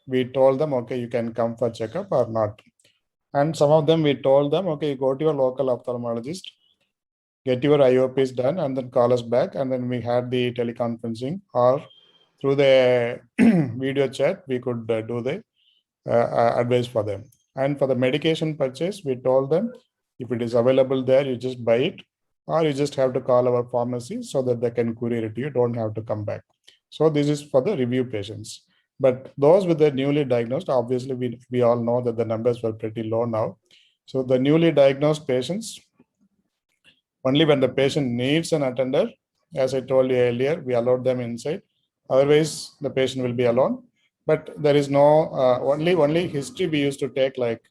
we told them, okay, you can come for checkup or not. And some of them, we told them, okay, go to your local ophthalmologist, get your IOPs done, and then call us back. And then we had the teleconferencing, or through the video chat, we could do the advice for them. And for the medication purchase, we told them, if it is available there, you just buy it, or you just have to call our pharmacy so that they can courier it to you. Don't have to come back. So this is for the review patients. But those with the newly diagnosed, obviously we all know that the numbers were pretty low now. So the newly diagnosed patients, only when the patient needs an attender, as I told you earlier, we allowed them inside. Otherwise, the patient will be alone. But there is no, only history we used to take, like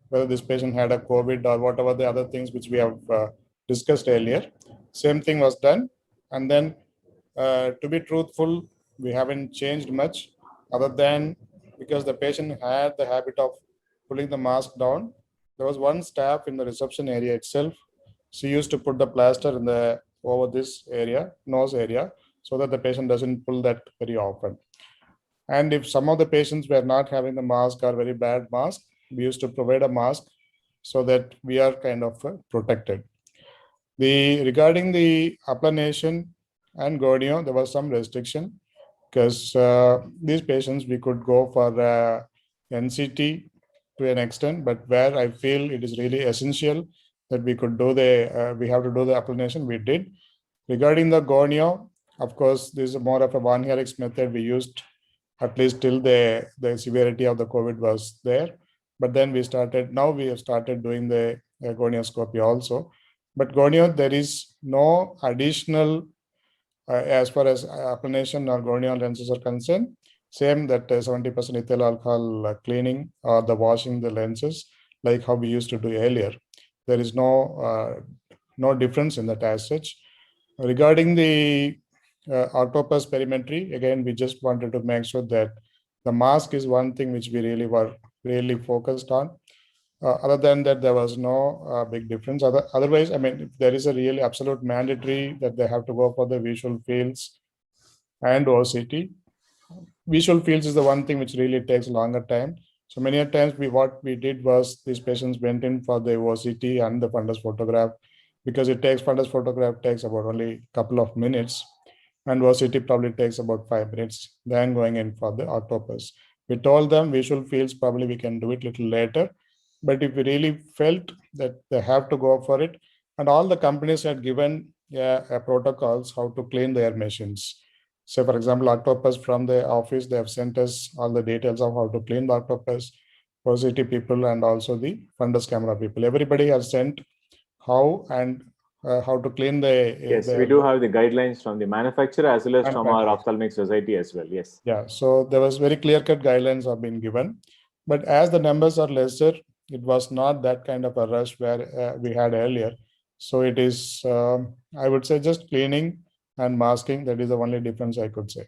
whether this patient had a COVID or whatever the other things which we have discussed earlier. Same thing was done. And then to be truthful, we haven't changed much other than because the patient had the habit of pulling the mask down. There was one staff in the reception area itself. She used to put the plaster in the over this area, nose area, so that the patient doesn't pull that very often. And if some of the patients were not having the mask or very bad mask, we used to provide a mask so that we are kind of protected. Regarding the applanation and gonio, there was some restriction because these patients we could go for NCT to an extent, but where I feel it is really essential that we could do we have to do the applanation, we did. Regarding the gonio, of course, this is more of a Van Herrick's method we used at least till the severity of the COVID was there. But then we have started doing the gonioscopy also. But gonio, there is no additional, as far as applanation or gonio lenses are concerned, same that 70% ethyl alcohol cleaning or the washing the lenses, like how we used to do earlier. There is no difference in that as such. Regarding the octopus perimetry, again, we just wanted to make sure that the mask is one thing which we really focused on. Other than that, there was no big difference. Otherwise, I mean, if there is a really absolute mandatory that they have to go for the visual fields and OCT. Visual fields is the one thing which really takes longer time. So many times what we did was these patients went in for the OCT and the fundus photograph, because fundus photograph takes about only a couple of minutes, and OCT probably takes about 5 minutes, then going in for the octopus. We told them visual fields, probably we can do it a little later, but if we really felt that they have to go for it, and all the companies had given protocols how to clean their machines. So for example, octopus from the office, they have sent us all the details of how to clean the octopus, OCT people, and also the fundus camera people. Everybody has sent how to clean the. Yes, we do have the guidelines from the manufacturer as well as from our ophthalmic society as well. Yes. Yeah, so there was very clear-cut guidelines have been given, but as the numbers are lesser, it was not that kind of a rush where we had earlier. So it is, I would say, just cleaning and masking. That is the only difference I could say.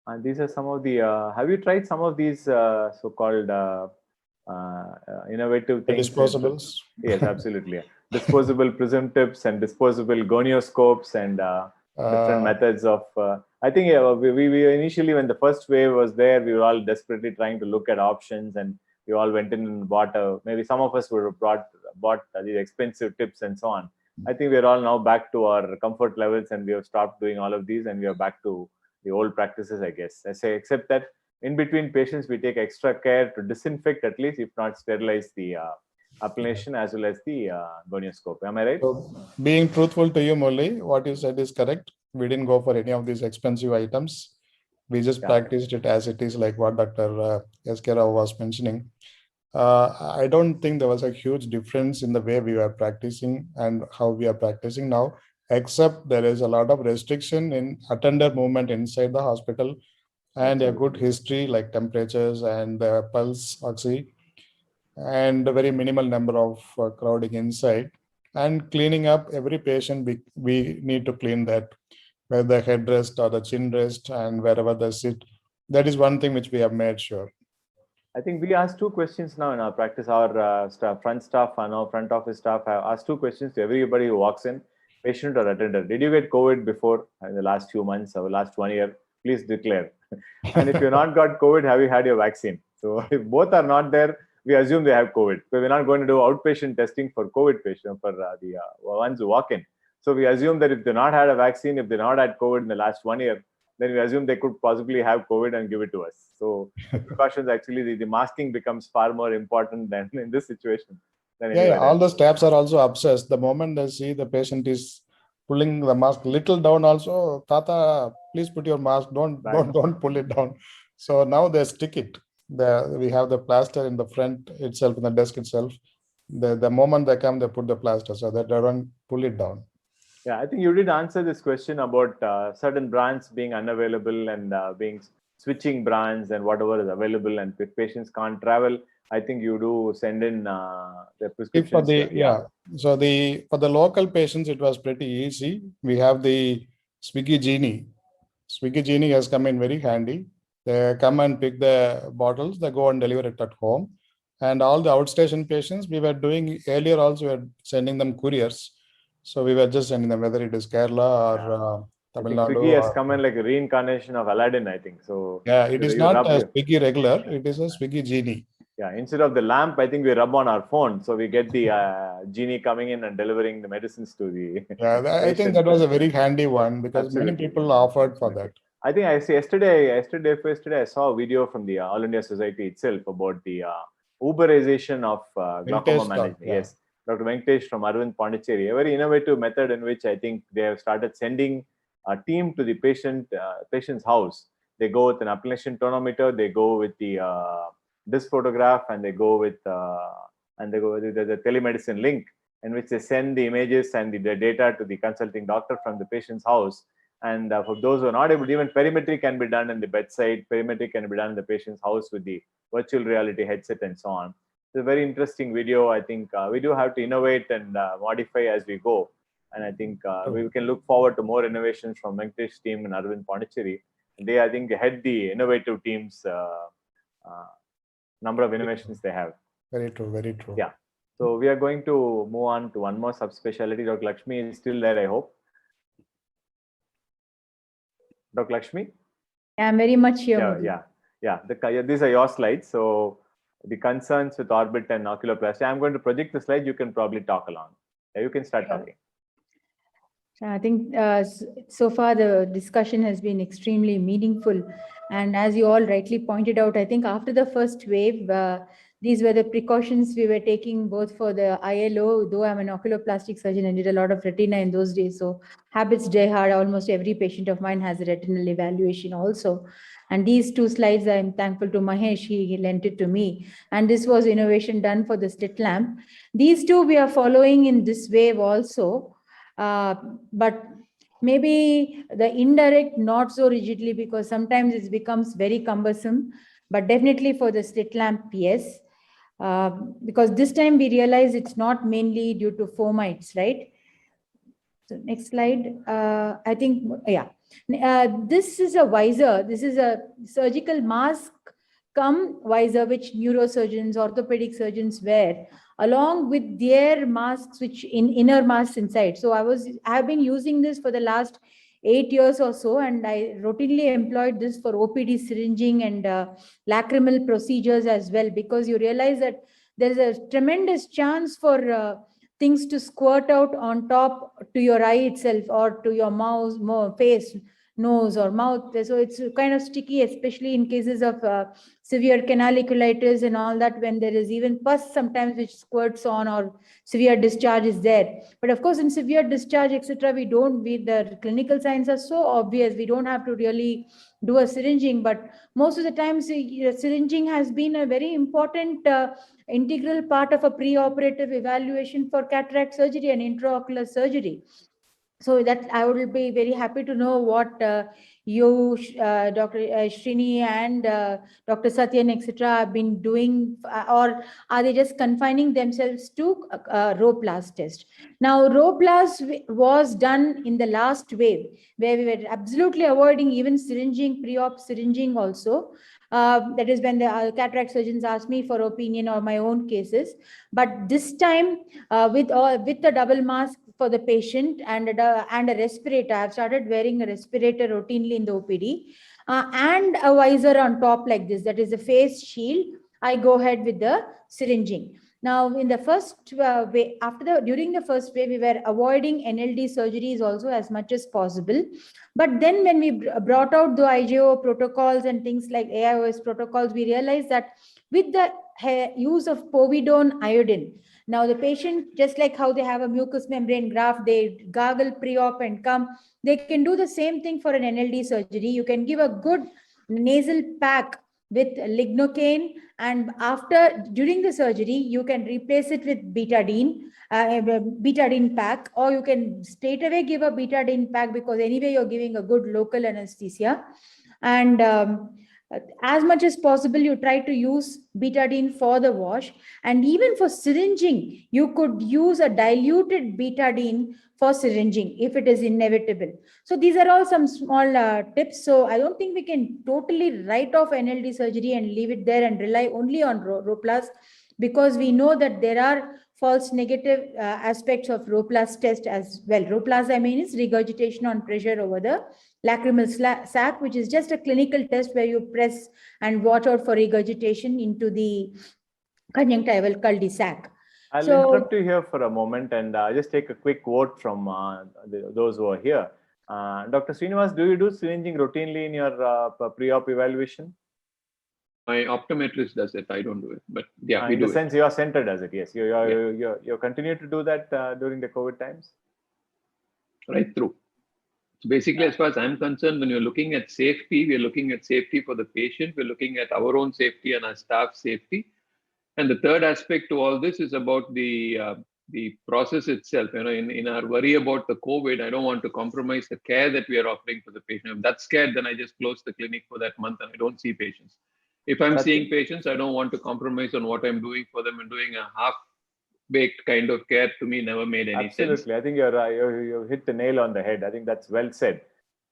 And these are some of the, have you tried some of these so-called innovative The things? disposables. Yes, absolutely. Disposable prism tips and disposable gonioscopes and different methods of, I think we initially, when the first wave was there, we were all desperately trying to look at options, and we all went in and bought, maybe some of us would have bought these expensive tips and so on. I think we're all now back to our comfort levels, and we have stopped doing all of these, and we are back to the old practices, I guess. I say, except that in between patients, we take extra care to disinfect, at least, if not sterilize the appellation as well as the gonioscope. Am I right? So, being truthful to you, Molly, what you said is correct. We didn't go for any of these expensive items. We just practiced it as it is, like what Dr. S.K. Rao was mentioning. I don't think there was a huge difference in the way we were practicing and how we are practicing now, except there is a lot of restriction in attender movement inside the hospital, and a good history like temperatures and pulse oxy, and a very minimal number of crowding inside, and cleaning up every patient. We need to clean that, whether the headrest or the chin rest and wherever they sit. That is one thing which we have made sure. I think we asked 2 questions now in our practice. Our front staff and our front office staff have asked 2 questions to everybody who walks in, patient or attendant. Did you get COVID before in the last few months or last 1 year? Please declare. And if you've not got COVID, have you had your vaccine? So if both are not there, we assume they have COVID. So we're not going to do outpatient testing for COVID patients, for the ones who walk in. So we assume that if they've not had a vaccine, if they've not had COVID in the last 1 year, then we assume they could possibly have COVID and give it to us. So precautions, actually, the masking becomes far more important than in this situation. All the staffs are also obsessed. The moment they see the patient is pulling the mask little down, also, Tata, please put your mask, don't pull it down. So now they stick it. We have the plaster in the front itself, in the desk itself. The moment they come, they put the plaster so that they don't pull it down. Yeah, I think you did answer this question about certain brands being unavailable and being switching brands and whatever is available, and if patients can't travel, I think you do send in the prescriptions. So for the local patients, it was pretty easy. We have the Swiggy Genie. Swiggy Genie has come in very handy. They come and pick the bottles, they go and deliver it at home. And all the outstation patients, we were doing earlier also, we were sending them couriers. So we were just sending them, whether it is Kerala or Tamil Nadu. Swiggy has come in like a reincarnation of Aladdin, I think. So yeah, it is not a Swiggy regular, it is a Swiggy Genie. Yeah, instead of the lamp, I think we rub on our phone. So we get the genie coming in and delivering the medicines to the I think that was a very handy one, because many people offered for that. I think I see yesterday I saw a video from the All India Society itself about the Uberization of glaucoma management. Yes, Dr. Venkatesh from Arvind Pondicherry, a very innovative method in which I think they have started sending a team to the patient's house. They go with an appellation tonometer, they go with the disc photograph, and they go with the telemedicine link, in which they send the images and the data to the consulting doctor from the patient's house. And for those who are not able to, even perimetry can be done in the bedside, perimetry can be done in the patient's house with the virtual reality headset and so on. It's a very interesting video. I think we do have to innovate and modify as we go. And I think we can look forward to more innovations from Venkatesh's team and Arvind Pondicherry. They, I think, head the innovative teams, number of innovations they have. Very true, very true. Yeah. So we are going to move on to one more subspecialty. Dr. Lakshmi is still there, I hope. Dr. Lakshmi? I'm very much here. These are your slides. So the concerns with orbit and oculoplasty. I'm going to project the slide. You can probably talk along. You can start talking. I think so far the discussion has been extremely meaningful. And as you all rightly pointed out, I think after the first wave, these were the precautions we were taking both for the ILO, though I'm an oculoplastic surgeon and did a lot of retina in those days. So habits die hard. Almost every patient of mine has a retinal evaluation also. And these 2 slides, I'm thankful to Mahesh, he lent it to me. And this was innovation done for the slit lamp. These 2 we are following in this wave also. But maybe the indirect, not so rigidly, because sometimes it becomes very cumbersome, but definitely for the slit lamp, yes. because this time we realize it's not mainly due to fomites, right? So next slide. I think, yeah. This is a visor. This is a surgical mask cum visor which neurosurgeons, orthopedic surgeons wear, along with their masks, which inner masks inside. So I have been using this for the last 8 years or so, and I routinely employed this for OPD syringing and lacrimal procedures as well, because you realize that there's a tremendous chance for things to squirt out on top to your eye itself or to your mouth, face, nose or mouth. So it's kind of sticky, especially in cases of severe canaliculitis and all that, when there is even pus sometimes which squirts on or severe discharge is there. But of course, in severe discharge, etc., the clinical signs are so obvious, we don't have to really do a syringing. But most of the times, syringing has been a very important integral part of a preoperative evaluation for cataract surgery and intraocular surgery. So that I would be very happy to know what you, Dr. Srini and Dr. Satyan, etc., have been doing, or are they just confining themselves to RHO+ test? Now, RHO+ was done in the last wave, where we were absolutely avoiding even syringing, pre-op syringing also. That is when the cataract surgeons asked me for opinion or my own cases. But this time, with the double mask for the patient and a respirator, I've started wearing a respirator routinely in the OPD, and a visor on top like this, that is a face shield. I go ahead with the syringing. Now, in the first wave, during the first wave, we were avoiding NLD surgeries also as much as possible. But then when we brought out the IJO protocols and things like AIOS protocols, we realized that with the use of povidone iodine, now the patient, just like how they have a mucous membrane graft, they gargle pre-op and come, they can do the same thing for an NLD surgery. You can give a good nasal pack with lignocaine, and during the surgery, you can replace it with betadine, betadine pack, or you can straight away give a betadine pack, because anyway you're giving a good local anesthesia. And as much as possible, you try to use betadine for the wash. And even for syringing, you could use a diluted betadine for syringing if it is inevitable. So these are all some small tips. So I don't think we can totally write off NLD surgery and leave it there and rely only on RHO+, because we know that there are false negative aspects of RHO+ test as well. RHO+, I mean, is regurgitation on pressure over the lacrimal sac, which is just a clinical test where you press and watch out for regurgitation into the conjunctival cul-de-sac. I'll interrupt you here for a moment and just take a quick vote from those who are here. Dr. Srinivas, do you do syringing routinely in your pre-op evaluation? My optometrist does it. I don't do it, but yeah, we do it. In the sense, your center does it. Yes, you continue to do that during the COVID times. Right through. So basically, as far as I'm concerned, when you're looking at safety, we're looking at safety for the patient. We're looking at our own safety and our staff safety. And the third aspect to all this is about the process itself. You know, in our worry about the COVID, I don't want to compromise the care that we are offering to the patient. If that's scared, then I just close the clinic for that month and I don't see patients. If I'm seeing patients, I don't want to compromise on what I'm doing for them, and doing a half-baked kind of care to me never made any sense. Absolutely. I think you hit the nail on the head. I think that's well said.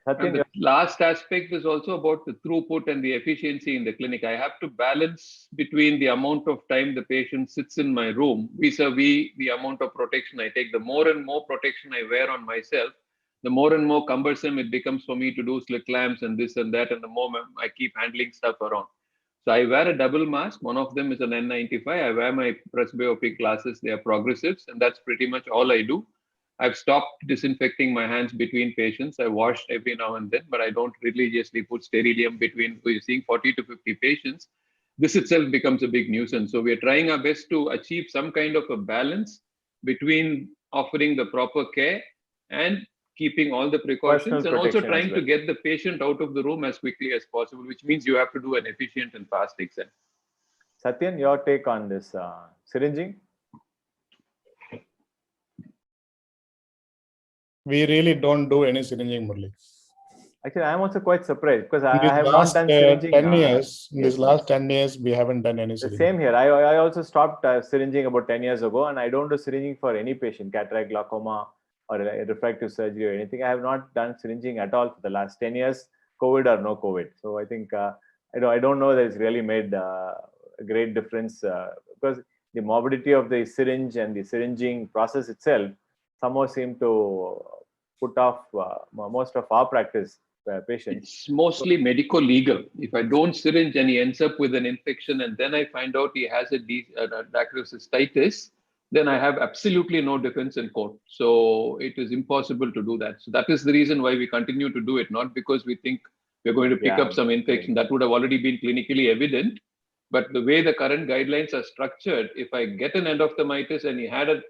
And the last aspect is also about the throughput and the efficiency in the clinic. I have to balance between the amount of time the patient sits in my room vis-a-vis the amount of protection I take. The more and more protection I wear on myself, the more and more cumbersome it becomes for me to do slit lamps and this and that, and the more I keep handling stuff around. So I wear a double mask. One of them is an N95. I wear my presbyopic glasses. They are progressives, and that's pretty much all I do. I've stopped disinfecting my hands between patients. I wash every now and then, but I don't religiously put sterilium between. We're seeing 40 to 50 patients. This itself becomes a big nuisance. So we're trying our best to achieve some kind of a balance between offering the proper care and keeping all the precautions, and also trying to get the patient out of the room as quickly as possible, which means you have to do an efficient and fast exam. Satyan, your take on this syringing? We really don't do any syringing, Murli. Actually, I'm also quite surprised because I In these have not last done syringing. 10 years, in yes, these last 10 years, we haven't done any the syringing. same here. I also stopped syringing about 10 years ago, and I don't do syringing for any patient, cataract, glaucoma, or refractive surgery or anything. I have not done syringing at all for the last 10 years, COVID or no COVID. So I think I don't know that it's really made a great difference because the morbidity of the syringe and the syringing process itself somehow seem to put off most of our practice patients. It's mostly medical legal. If I don't syringe and he ends up with an infection and then I find out he has a dacryocystitis, then I have absolutely no defense in court. So it is impossible to do that. So that is the reason why we continue to do it, not because we think we're going to pick up some infection that would have already been clinically evident. But the way the current guidelines are structured, if I get an endophthalmitis and he had a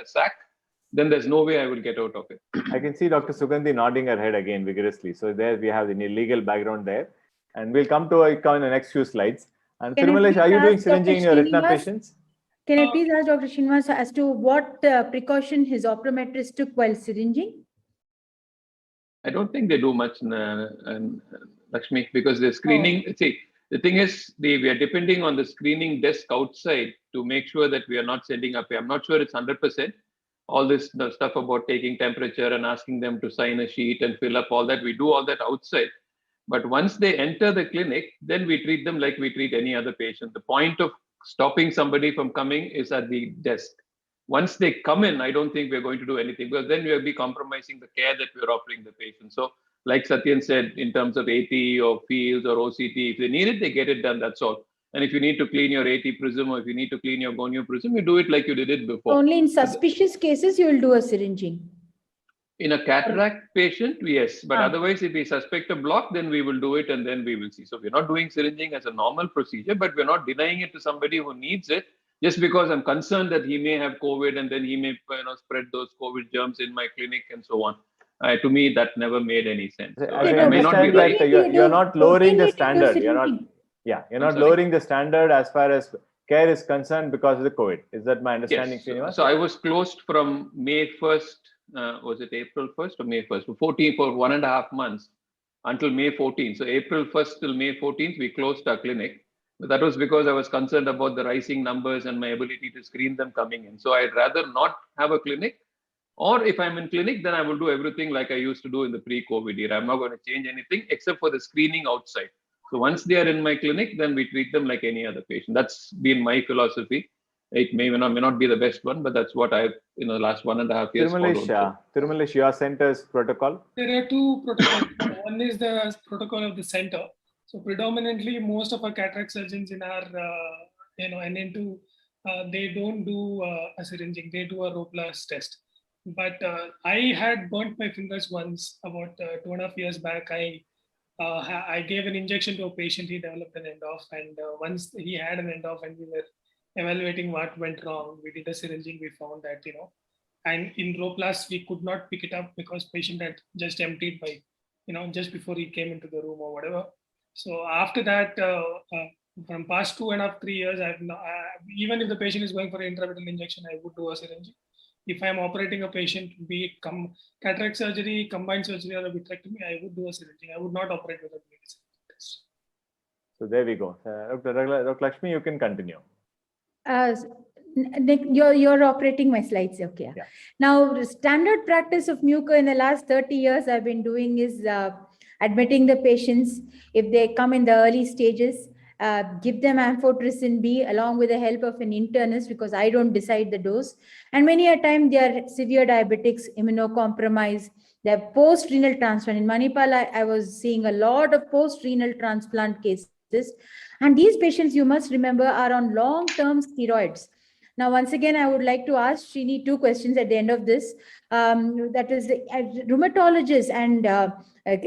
sac, then there's no way I will get out of it. I can see Dr. Sugandhi nodding her head again vigorously. So there we have the legal background there. And we'll come to it in the next few slides. And Thirumalesh, are you doing syringing in your retina patients? Can I please ask Dr. Srinivas as to what precaution his optometrist took while syringing? I don't think they do much, Lakshmi, because the screening, see, the thing is, we are depending on the screening desk outside to make sure that we are not sending up. I'm not sure it's 100%. All this stuff about taking temperature and asking them to sign a sheet and fill up all that, we do all that outside. But once they enter the clinic, then we treat them like we treat any other patient. The point of stopping somebody from coming is at the desk. Once they come in, I don't think we're going to do anything because then we'll be compromising the care that we're offering the patient. So like Satyan said, in terms of AT or fields or OCT, if they need it, they get it done, that's all. And if you need to clean your AT prism or if you need to clean your gonio prism, you do it like you did it before. Only in suspicious cases, you will do a syringing. In a cataract patient, yes. But otherwise, if we suspect a block, then we will do it and then we will see. So we're not doing syringing as a normal procedure, but we're not denying it to somebody who needs it just because I'm concerned that he may have COVID and then he may spread those COVID germs in my clinic and so on. To me, that never made any sense. So I may not be right. You're not lowering the standard. You're not lowering the standard as far as care is concerned because of the COVID. Is that my understanding, Srinivas? So I was closed from May 1st, was it April 1st or May 1st? For 1.5 months until May 14th. So April 1st till May 14th, we closed our clinic. But that was because I was concerned about the rising numbers and my ability to screen them coming in. So I'd rather not have a clinic. Or if I'm in clinic, then I will do everything like I used to do in the pre-COVID era. I'm not going to change anything except for the screening outside. So once they are in my clinic, then we treat them like any other patient. That's been my philosophy. It may not be the best one, but that's what I've in the last 1.5 years followed. Thirumalesh, your center's protocol? There are two protocols. One is the protocol of the center. So predominantly, most of our cataract surgeons in our NN2, they don't do a syringing. They do a RO+ test. But I had burnt my fingers once about 2.5 years back. I gave an injection to a patient. He developed an end-off, and once he had an end-off and we were evaluating what went wrong, we did a syringing. We found that, and in RO+ we could not pick it up because patient had just emptied by, just before he came into the room or whatever. So after that, from past 2.5, 3 years, even if the patient is going for an intraretinal injection, I would do a syringing. If I'm operating a patient, be it cataract surgery, combined surgery, or a vitrectomy, I would do a syringing. I would not operate without doing a syringing test. So there we go. Dr. Lakshmi, you can continue. You're operating my slides, okay? Yeah. Now, the standard practice of Muco in the last 30 years I've been doing is admitting the patients if they come in the early stages. Give them amphotericin B along with the help of an internist because I don't decide the dose. And many a time they are severe diabetics, immunocompromised, they have post-renal transplant. In Manipal, I was seeing a lot of post-renal transplant cases. And these patients, you must remember, are on long-term steroids. Now, once again, I would like to ask Srini 2 questions at the end of this. That is, rheumatologists and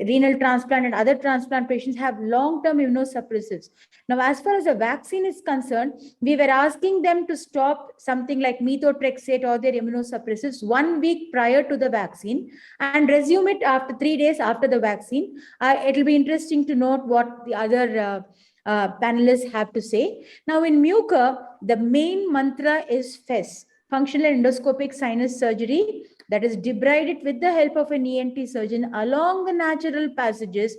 renal transplant and other transplant patients have long-term immunosuppressives. Now, as far as the vaccine is concerned, we were asking them to stop something like methotrexate or their immunosuppressives 1 week prior to the vaccine and resume it after 3 days after the vaccine. It'll be interesting to note what the other panelists have to say. Now in Muco, the main mantra is FES, functional endoscopic sinus surgery. that is debride it with the help of an ENT surgeon along the natural passages.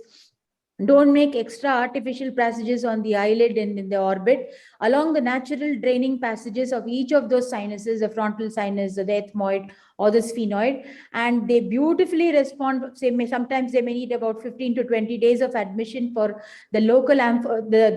Don't make extra artificial passages on the eyelid and in the orbit, along the natural draining passages of each of those sinuses, the frontal sinus, the ethmoid, or the sphenoid, and they beautifully respond. Sometimes they may need about 15 to 20 days of admission for the local the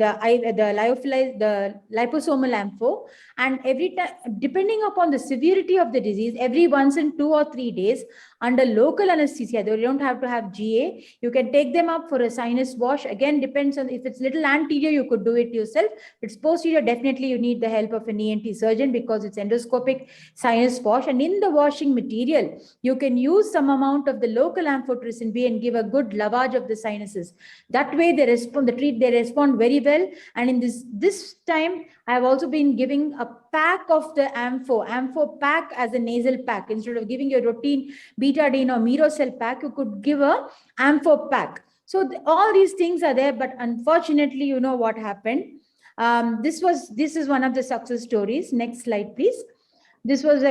liposomal ampho. And every time, depending upon the severity of the disease, every once in 2 or 3 days, under local anesthesia, they don't have to have GA. You can take them up for a sinus wash. Again, depends on, if it's little anterior, you could do it yourself. If it's posterior, definitely you need the help of an ENT surgeon because it's endoscopic sinus wash. And in the washing material, you can use some amount of the local amphotericin B and give a good lavage of the sinuses. That way they respond, they respond very well. And in this time, I have also been giving a pack of the ampho pack as a nasal pack. Instead of giving your routine betadine or Mirocell pack, you could give a ampho pack. So all these things are there, but unfortunately, you know what happened. This is one of the success stories. Next slide, please. This was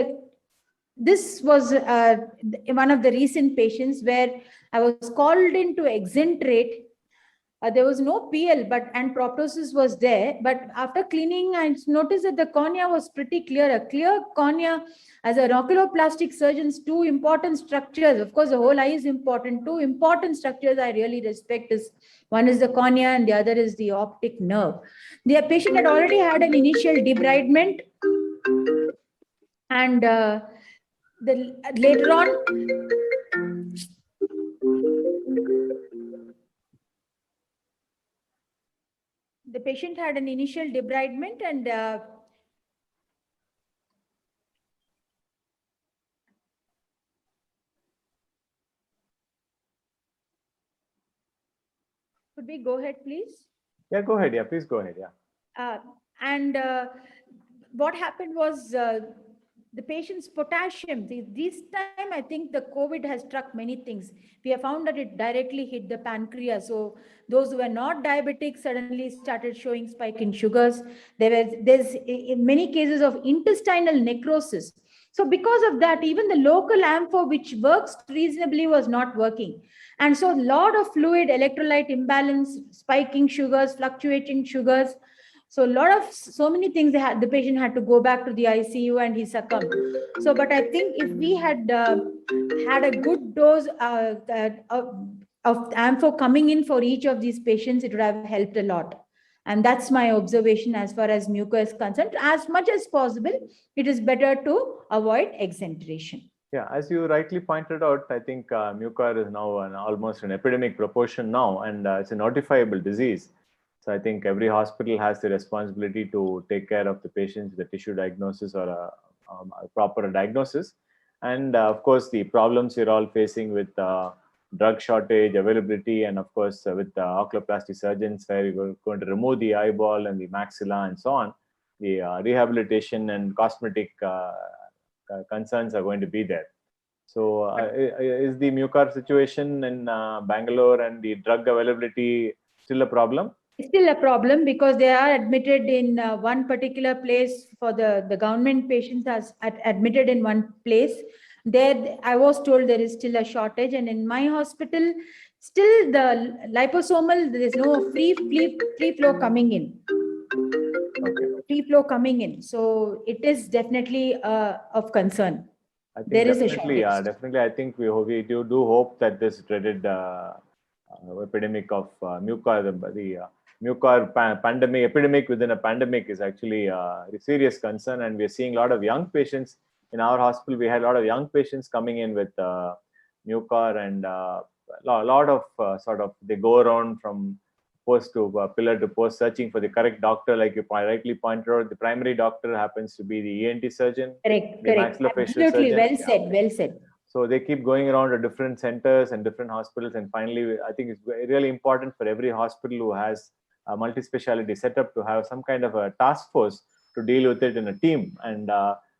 one of the recent patients where I was called in to exenterate. There was no PL, and proptosis was there. But after cleaning, I noticed that the cornea was pretty clear. A clear cornea, as an oculoplastic surgeon's, 2 important structures. Of course, the whole eye is important. 2 important structures I really respect is, one is the cornea and the other is the optic nerve. The patient had already had an initial debridement, and later on, the patient had an initial debridement, and could we go ahead, please? Yeah, go ahead. Yeah, please go ahead. Yeah. What happened was the patient's potassium. This time, I think the COVID has struck many things. We have found that it directly hit the pancreas. So those who were not diabetic suddenly started showing spike in sugars. There's in many cases of intestinal necrosis. So because of that, even the local ampho, which works reasonably, was not working. And so a lot of fluid, electrolyte imbalance, spiking sugars, fluctuating sugars. So so many things, the patient had to go back to the ICU and he succumbed. So, but I think if we had had a good dose of ampho coming in for each of these patients, it would have helped a lot. And that's my observation as far as mucor is concerned. As much as possible, it is better to avoid exenteration. Yeah, as you rightly pointed out, I think mucor is now almost an epidemic proportion now, and it's a notifiable disease. So I think every hospital has the responsibility to take care of the patients with a tissue diagnosis or a proper diagnosis. And of course, the problems you're all facing with drug shortage, availability, and of course, with oculoplastic surgeons where you're going to remove the eyeball and the maxilla and so on, the rehabilitation and cosmetic concerns are going to be there. So is the mucor situation in Bangalore and the drug availability still a problem? It's still a problem because they are admitted in one particular place. For the government patients are admitted in one place. There, I was told there is still a shortage, and in my hospital, still the liposomal, there is no free flow coming in. Okay. Free flow coming in. So it is definitely of concern. I think There is a definitely, shortage. definitely. I think we do hope that this dreaded epidemic of mucor, the mucor epidemic within a pandemic is actually a serious concern, and we are seeing a lot of young patients in our hospital. We had a lot of young patients coming in with mucor, and a lot of sort of, they go around from post to pillar to post searching for the correct doctor. Like you rightly pointed out, the primary doctor happens to be the ENT surgeon. Correct. Maxillofacial Absolutely, surgeon. well said. So they keep going around to different centers and different hospitals. And finally, I think it's really important for every hospital who has a multi-speciality setup to have some kind of a task force to deal with it in a team. And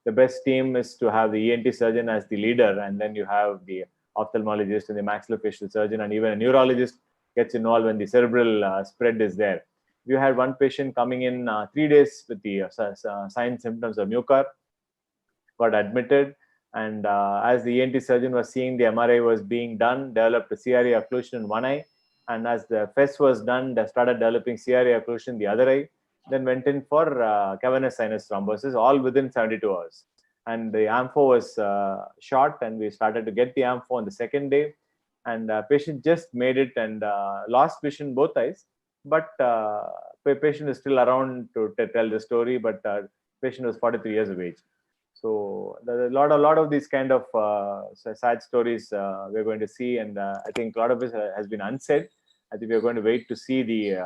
the best team is to have the ENT surgeon as the leader. And then you have the ophthalmologist and the maxillofacial surgeon, and even a neurologist gets involved when the cerebral spread is there. You had one patient coming in 3 days with the signs, symptoms of mucor, got admitted. And as the ENT surgeon was seeing the MRI was being done, developed a CRE occlusion in one eye. And as the FES was done, they started developing CRE occlusion in the other eye. Then went in for cavernous sinus thrombosis, all within 72 hours. And the AMPHO was shot, and we started to get the AMPHO on the second day. And patient just made it and lost vision both eyes. But patient is still around to tell the story, but patient was 43 years of age. So there's a lot of these kind of sad stories we're going to see, and I think a lot of this has been unsaid. I think we're going to wait to see the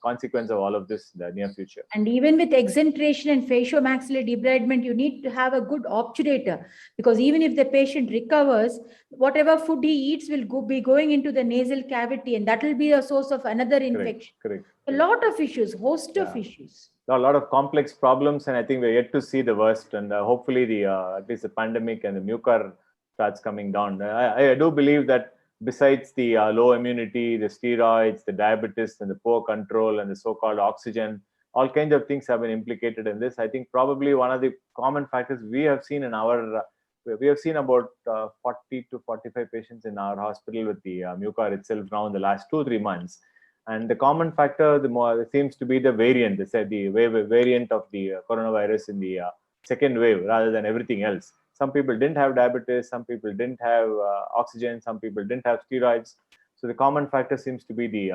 consequence of all of this in the near future. And even with exenteration and facial-maxillary debridement, you need to have a good obturator, because even if the patient recovers, whatever food he eats will be going into the nasal cavity, and that will be a source of another infection. Correct. A lot of issues, host of issues. A lot of complex problems, and I think we're yet to see the worst. And hopefully, at least the pandemic and the mucor starts coming down. I do believe that besides the low immunity, the steroids, the diabetes, and the poor control, and the so-called oxygen, all kinds of things have been implicated in this. I think probably one of the common factors we have seen in our, we have seen about 40 to 45 patients in our hospital with the mucor itself now in the last 2-3 months. And the common factor, the more seems to be the variant. They said the variant of the coronavirus in the second wave, rather than everything else. Some people didn't have diabetes, some people didn't have oxygen, some people didn't have steroids. So the common factor seems to be the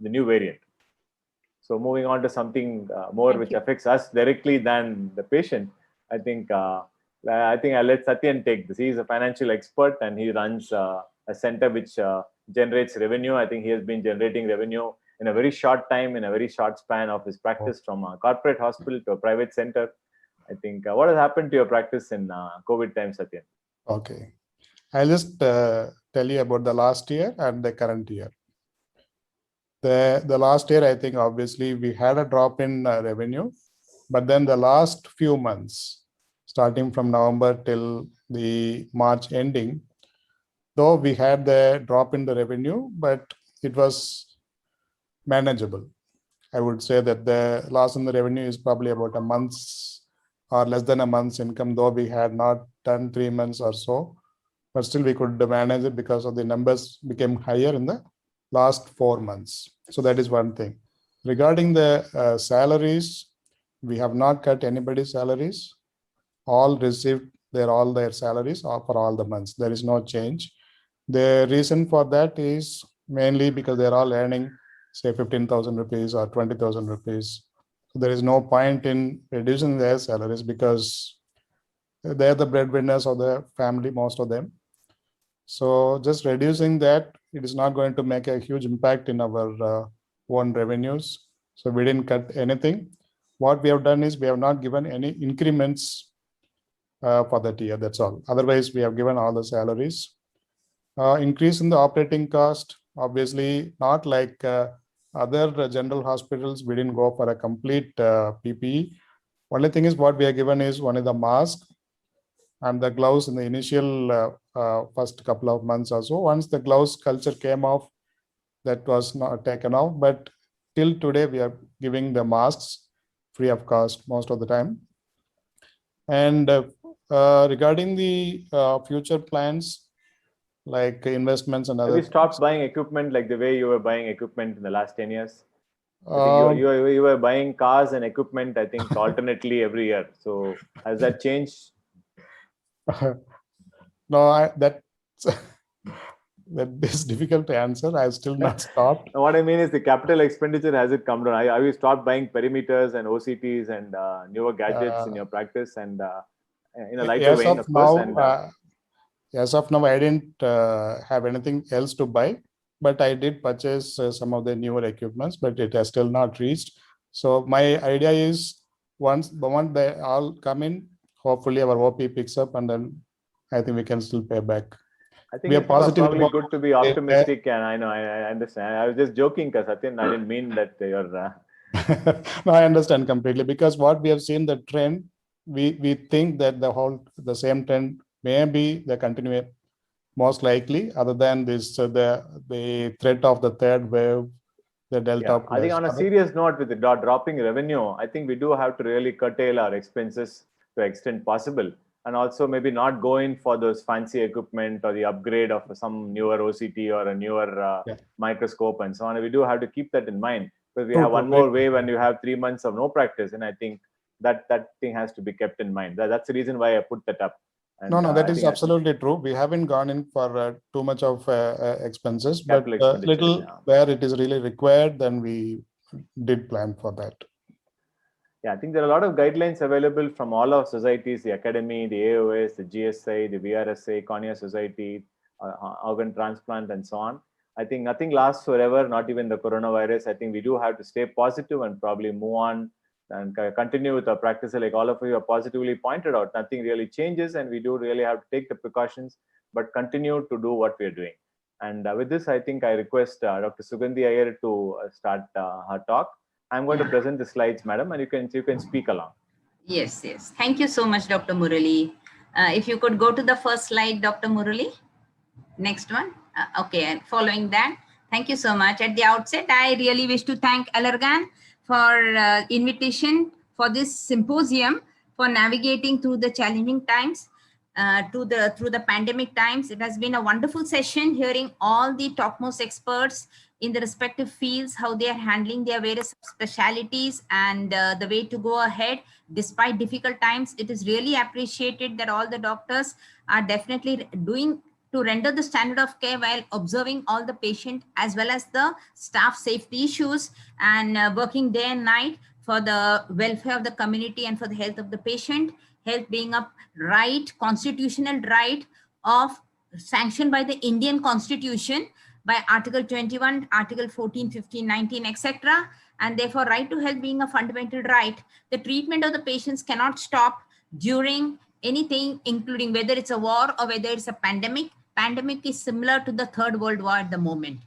new variant. So moving on to something more which affects us directly than the patient, I think I'll let Satyan take this. He is a financial expert, and he runs a center which generates revenue. I think he has been generating revenue in a very short time, in a very short span of his practice, from a corporate hospital to a private center. I think what has happened to your practice in COVID times, Satyan? Okay. I'll just tell you about the last year and the current year. The last year, I think obviously we had a drop in revenue, but then the last few months, starting from November till the March ending, though we had the drop in the revenue, but it was manageable. I would say that the loss in the revenue is probably about a month's or less than a month's income, though we had not done 3 months or so, but still we could manage it because of the numbers became higher in the last 4 months. So that is one thing. Regarding the salaries, we have not cut anybody's salaries. All received all their salaries for all the months. There is no change. The reason for that is mainly because they're all earning, say, 15,000 rupees or 20,000 rupees. So there is no point in reducing their salaries because they're the breadwinners of the family, most of them. So just reducing that, it is not going to make a huge impact in our own revenues. So we didn't cut anything. What we have done is we have not given any increments for that year, that's all. Otherwise, we have given all the salaries. Increase in the operating cost, obviously not like other general hospitals, we didn't go for a complete PPE. Only thing is what we are given is one of the mask and the gloves in the initial first couple of months or so. Once the gloves culture came off, that was not taken off, but till today we are giving the masks free of cost most of the time. And regarding the future plans, like investments and other. Have you stopped buying equipment like the way you were buying equipment in the last 10 years? I think you were buying cars and equipment, I think, alternately every year. So has that changed? No, that is difficult to answer. I've still not stopped. What I mean is the capital expenditure, has it come down? Have you stopped buying perimeters and OCTs and newer gadgets in your practice and in a lighter vein, of course? As of now, I didn't have anything else to buy, but I did purchase some of the newer equipments, but it has still not reached. So my idea is once they all come in, hopefully our OP picks up, and then I think we can still pay back. I think it's probably good to be optimistic, and I know, I understand. I was just joking, because I didn't mean that you're... No, I understand completely, because what we have seen the trend, we think that the same trend may be the continuation, most likely, other than this the threat of the third wave, the Delta. I think on a serious note, with the dropping revenue, I think we do have to really curtail our expenses to the extent possible. and also maybe not going for those fancy equipment or the upgrade of some newer OCT or a newer microscope and so on. We do have to keep that in mind, because we have one more wave and you have 3 months of no practice, and I think that thing has to be kept in mind. That's the reason why I put that up. And, no, that is absolutely true. We haven't gone in for too much of expenses, but little where it is really required, then we did plan for that. Yeah, I think there are a lot of guidelines available from all our societies, the Academy, the AOS, the GSI, the VRSA, Cornea Society, organ transplant, and so on. I think nothing lasts forever, not even the coronavirus. I think we do have to stay positive and probably move on and continue with our practice. Like all of you have positively pointed out, nothing really changes, and we do really have to take the precautions, but continue to do what we are doing. And with this, I think I request Dr. Sugandhi Iyer to start her talk. I'm going to present the slides, madam, and you can speak along. Yes. Thank you so much, Dr. Murali. If you could go to the first slide, Dr. Murali. Next one. Okay, and following that, thank you so much. At the outset, I really wish to thank Allergan for invitation for this symposium for navigating through the challenging times, through the pandemic times. It has been a wonderful session, hearing all the topmost experts in the respective fields, how they are handling their various specialities and the way to go ahead despite difficult times. It is really appreciated that all the doctors are definitely doing to render the standard of care while observing all the patient as well as the staff safety issues, and working day and night for the welfare of the community and for the health of the patient. Health being a right, constitutional right of sanctioned by the Indian Constitution by Article 21, Article 14, 15, 19, etc. And therefore, right to health being a fundamental right, the treatment of the patients cannot stop during anything, including whether it's a war or whether it's a pandemic. Pandemic is similar to the Third World War at the moment.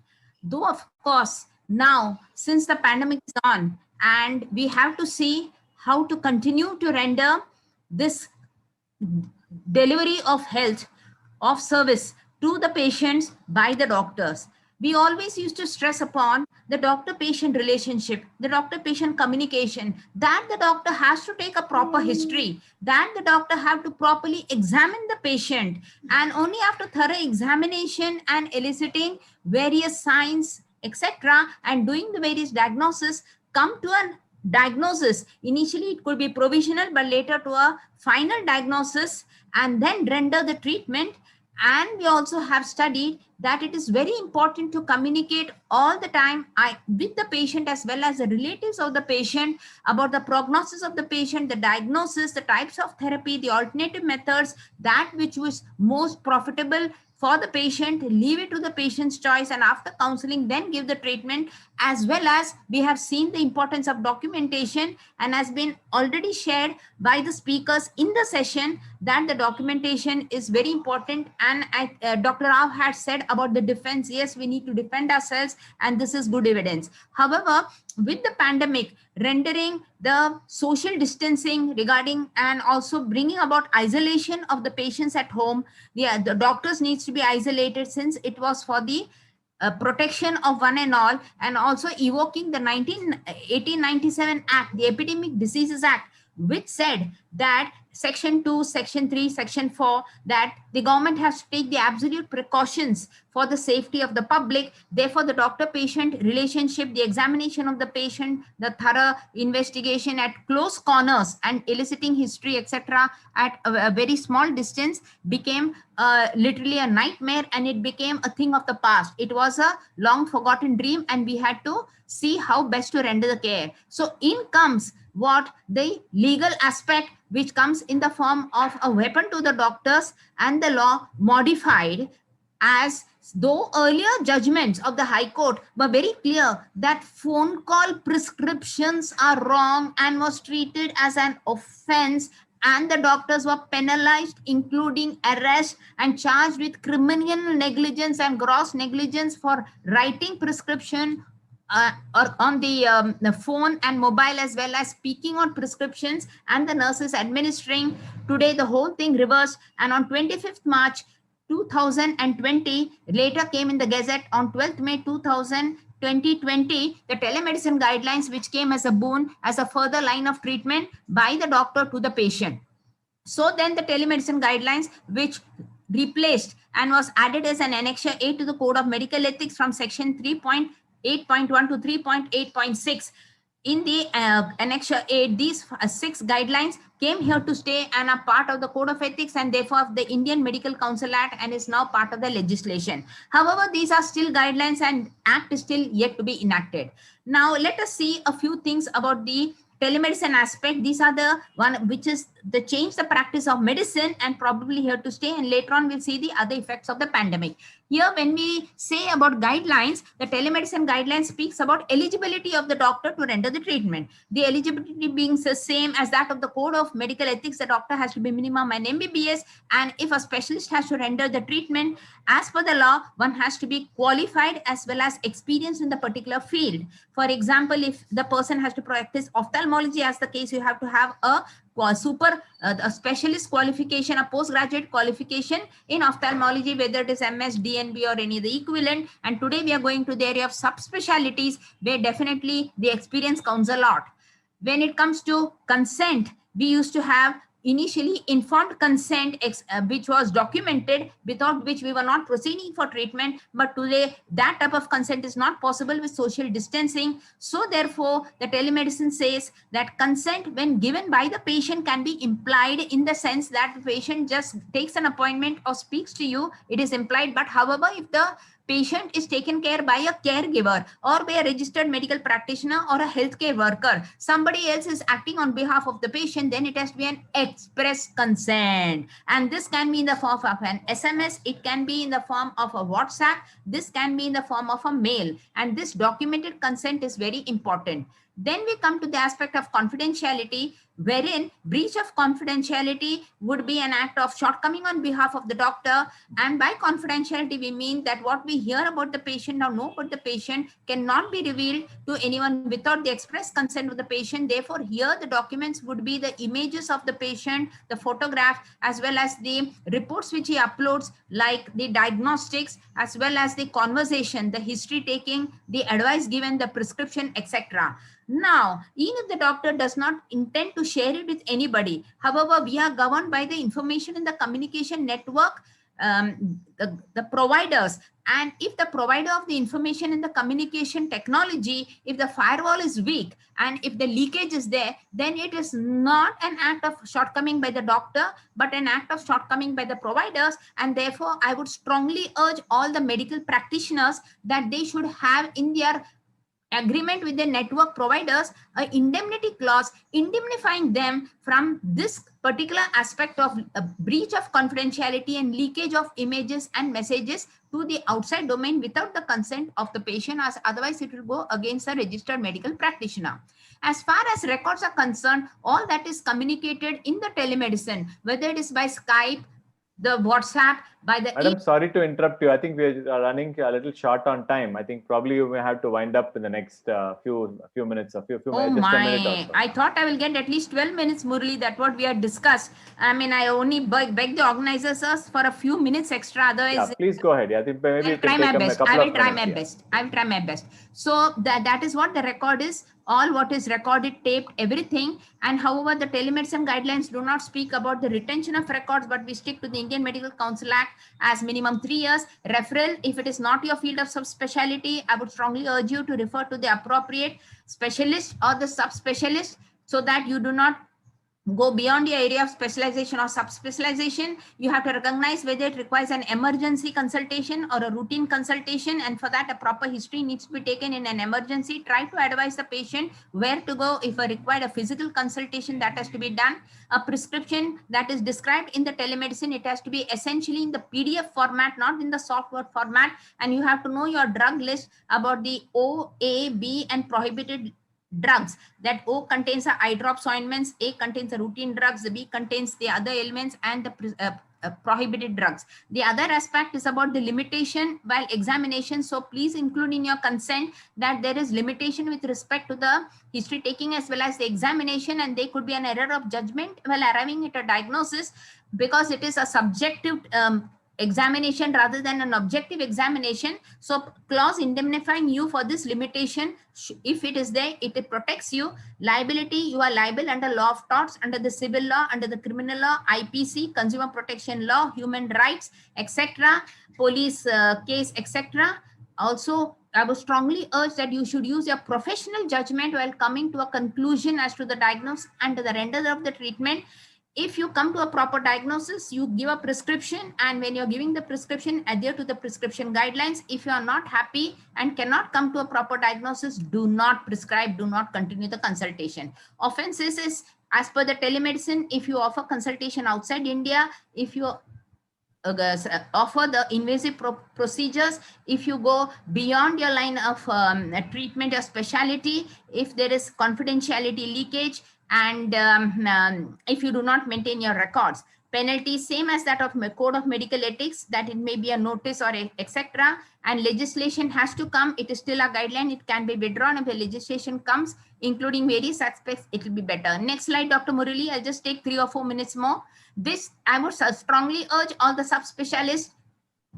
Though, of course, now, since the pandemic is on, and we have to see how to continue to render this delivery of health, of service to the patients by the doctors. We always used to stress upon the doctor-patient relationship, the doctor-patient communication, that the doctor has to take a proper history, that the doctor have to properly examine the patient, and only after thorough examination and eliciting various signs, etc., and doing the various diagnosis, come to a diagnosis. Initially, it could be provisional, but later to a final diagnosis, and then render the treatment. And we also have studied that it is very important to communicate all the time with the patient as well as the relatives of the patient about the prognosis of the patient, the diagnosis, the types of therapy, the alternative methods, that which was most profitable for the patient, leave it to the patient's choice, and after counseling, then give the treatment. As well as we have seen the importance of documentation, and has been already shared by the speakers in the session that the documentation is very important. And Dr. Rao had said about the defense. Yes, we need to defend ourselves, and this is good evidence. However, with the pandemic, rendering the social distancing regarding and also bringing about isolation of the patients at home, the doctors needs to be isolated, since it was for the protection of one and all, and also evoking the 1897 Act, the Epidemic Diseases Act, which said that Section 2, Section 3, Section 4, that the government has to take the absolute precautions for the safety of the public. Therefore, the doctor-patient relationship, the examination of the patient, the thorough investigation at close corners and eliciting history, etc., at a very small distance became literally a nightmare, and it became a thing of the past. It was a long forgotten dream, and we had to see how best to render the care. So in comes what the legal aspect, which comes in the form of a weapon to the doctors, and the law modified, as though earlier judgments of the High Court were very clear that phone call prescriptions are wrong and was treated as an offense, and the doctors were penalized, including arrest, and charged with criminal negligence and gross negligence for writing prescription or on the phone and mobile, as well as speaking on prescriptions, and the nurses administering. Today, the whole thing reversed, and on 25th March 2020, later came in the Gazette on 12th May 2020, the telemedicine guidelines, which came as a boon, as a further line of treatment by the doctor to the patient. So then the telemedicine guidelines, which replaced and was added as an annexure 8 to the Code of Medical Ethics from section 3.8.1 to 3.8.6. In the annexure 8, these 6 guidelines came here to stay and are part of the Code of Ethics and therefore of the Indian Medical Council Act, and is now part of the legislation. However, these are still guidelines and Act is still yet to be enacted. Now let us see a few things about the telemedicine aspect. These are the one which is the change the practice of medicine and probably here to stay, and later on we'll see the other effects of the pandemic. Here when we say about guidelines, the telemedicine guidelines speaks about eligibility of the doctor to render the treatment. The eligibility being the same as that of the Code of Medical Ethics, the doctor has to be minimum an MBBS, and if a specialist has to render the treatment, as per the law, one has to be qualified as well as experienced in the particular field. For example, if the person has to practice ophthalmology, as the case, you have to have a specialist qualification, a postgraduate qualification in ophthalmology, whether it is MS, DNB or any of the equivalent. And today we are going to the area of subspecialties, where definitely the experience counts a lot. When it comes to consent, we used to have initially informed consent, which was documented, without which we were not proceeding for treatment. But today that type of consent is not possible with social distancing. So therefore the telemedicine says that consent when given by the patient can be implied, in the sense that the patient just takes an appointment or speaks to you, it is implied. But however, if the patient is taken care by a caregiver or by a registered medical practitioner or a healthcare worker, somebody else is acting on behalf of the patient, then it has to be an express consent. And this can be in the form of an SMS, it can be in the form of a WhatsApp, this can be in the form of a mail. And this documented consent is very important. Then we come to the aspect of confidentiality, wherein breach of confidentiality would be an act of shortcoming on behalf of the doctor. And by confidentiality, we mean that what we hear about the patient or know about the patient cannot be revealed to anyone without the express consent of the patient. Therefore, here the documents would be the images of the patient, the photograph, as well as the reports which he uploads, like the diagnostics, as well as the conversation, the history taking, the advice given, the prescription, etc. Now, even if the doctor does not intend to share it with anybody, however, we are governed by the information in the communication network, the providers. And if the provider of the information in the communication technology, if the firewall is weak and if the leakage is there, then it is not an act of shortcoming by the doctor, but an act of shortcoming by the providers. And therefore, I would strongly urge all the medical practitioners that they should have in their agreement with the network providers an indemnity clause indemnifying them from this particular aspect of a breach of confidentiality and leakage of images and messages to the outside domain without the consent of the patient, as otherwise it will go against a registered medical practitioner. As far as records are concerned, all that is communicated in the telemedicine, whether it is by Skype, the WhatsApp, by the... Madam, sorry to interrupt you. I think we are running a little short on time. I think probably you may have to wind up in the next few minutes, Oh just a minute or my, so. I thought I will get at least 12 minutes, Murli. That's what we had discussed. I mean, I only beg the organizers for a few minutes extra. Otherwise, Yeah, please go ahead. I think maybe I'll you can try take my a best. couple I will of try minutes, my best. I will try my best. So that is what the record is. All what is recorded, taped, everything. And however, the telemedicine guidelines do not speak about the retention of records, but we stick to the Indian Medical Council Act as minimum 3 years. Referral, if it is not your field of subspecialty, I would strongly urge you to refer to the appropriate specialist or the subspecialist, so that you do not go beyond your area of specialization or subspecialization. You have to recognize whether it requires an emergency consultation or a routine consultation, and for that a proper history needs to be taken in an emergency. Try to advise the patient where to go. If required a physical consultation, that has to be done. A prescription that is described in the telemedicine, it has to be essentially in the PDF format, not in the software format. And you have to know your drug list about the O, A, B and prohibited drugs. That O contains the eye drops ointments, A contains the routine drugs, the B contains the other ailments and the prohibited drugs. The other aspect is about the limitation while examination. So please include in your consent that there is limitation with respect to the history taking as well as the examination, and there could be an error of judgment while arriving at a diagnosis, because it is a subjective examination rather than an objective examination. So clause indemnifying you for this limitation, if it is there, it protects you. Liability, you are liable under law of torts, under the civil law, under the criminal law, IPC, consumer protection law, human rights, etc., police case, etc. Also, I would strongly urge that you should use your professional judgment while coming to a conclusion as to the diagnosis and the render of the treatment. If you come to a proper diagnosis, you give a prescription, and when you're giving the prescription, adhere to the prescription guidelines. If you are not happy and cannot come to a proper diagnosis, do not prescribe, do not continue the consultation. Offenses is as per the telemedicine. If you offer consultation outside India, if you offer the invasive procedures, if you go beyond your line of treatment or specialty, if there is confidentiality leakage, and if you do not maintain your records, penalty same as that of code of medical ethics, that it may be a notice or etc. And legislation has to come. It is still a guideline. It can be withdrawn. If the legislation comes, including various aspects, it will be better. Next slide, Dr. Murali. I'll just take 3 or 4 minutes more. This, I would strongly urge all the subspecialists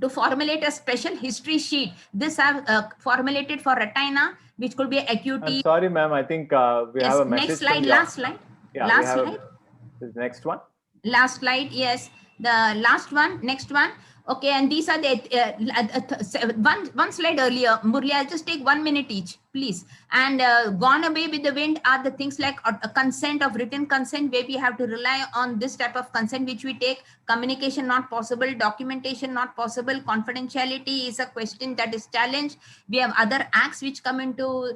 to formulate a special history sheet. This I've formulated for retina, which could be acuity. I'm sorry, ma'am. I think we have a message. Next slide, last slide. Yeah, last slide. This next one. Last slide, yes. The last one, next one. Okay, and these are the one slide earlier. Murli, I'll just take 1 minute each, please. And gone away with the wind are the things like a consent of written consent, where we have to rely on this type of consent which we take. Communication not possible, documentation not possible, confidentiality is a question that is challenged. We have other acts which come into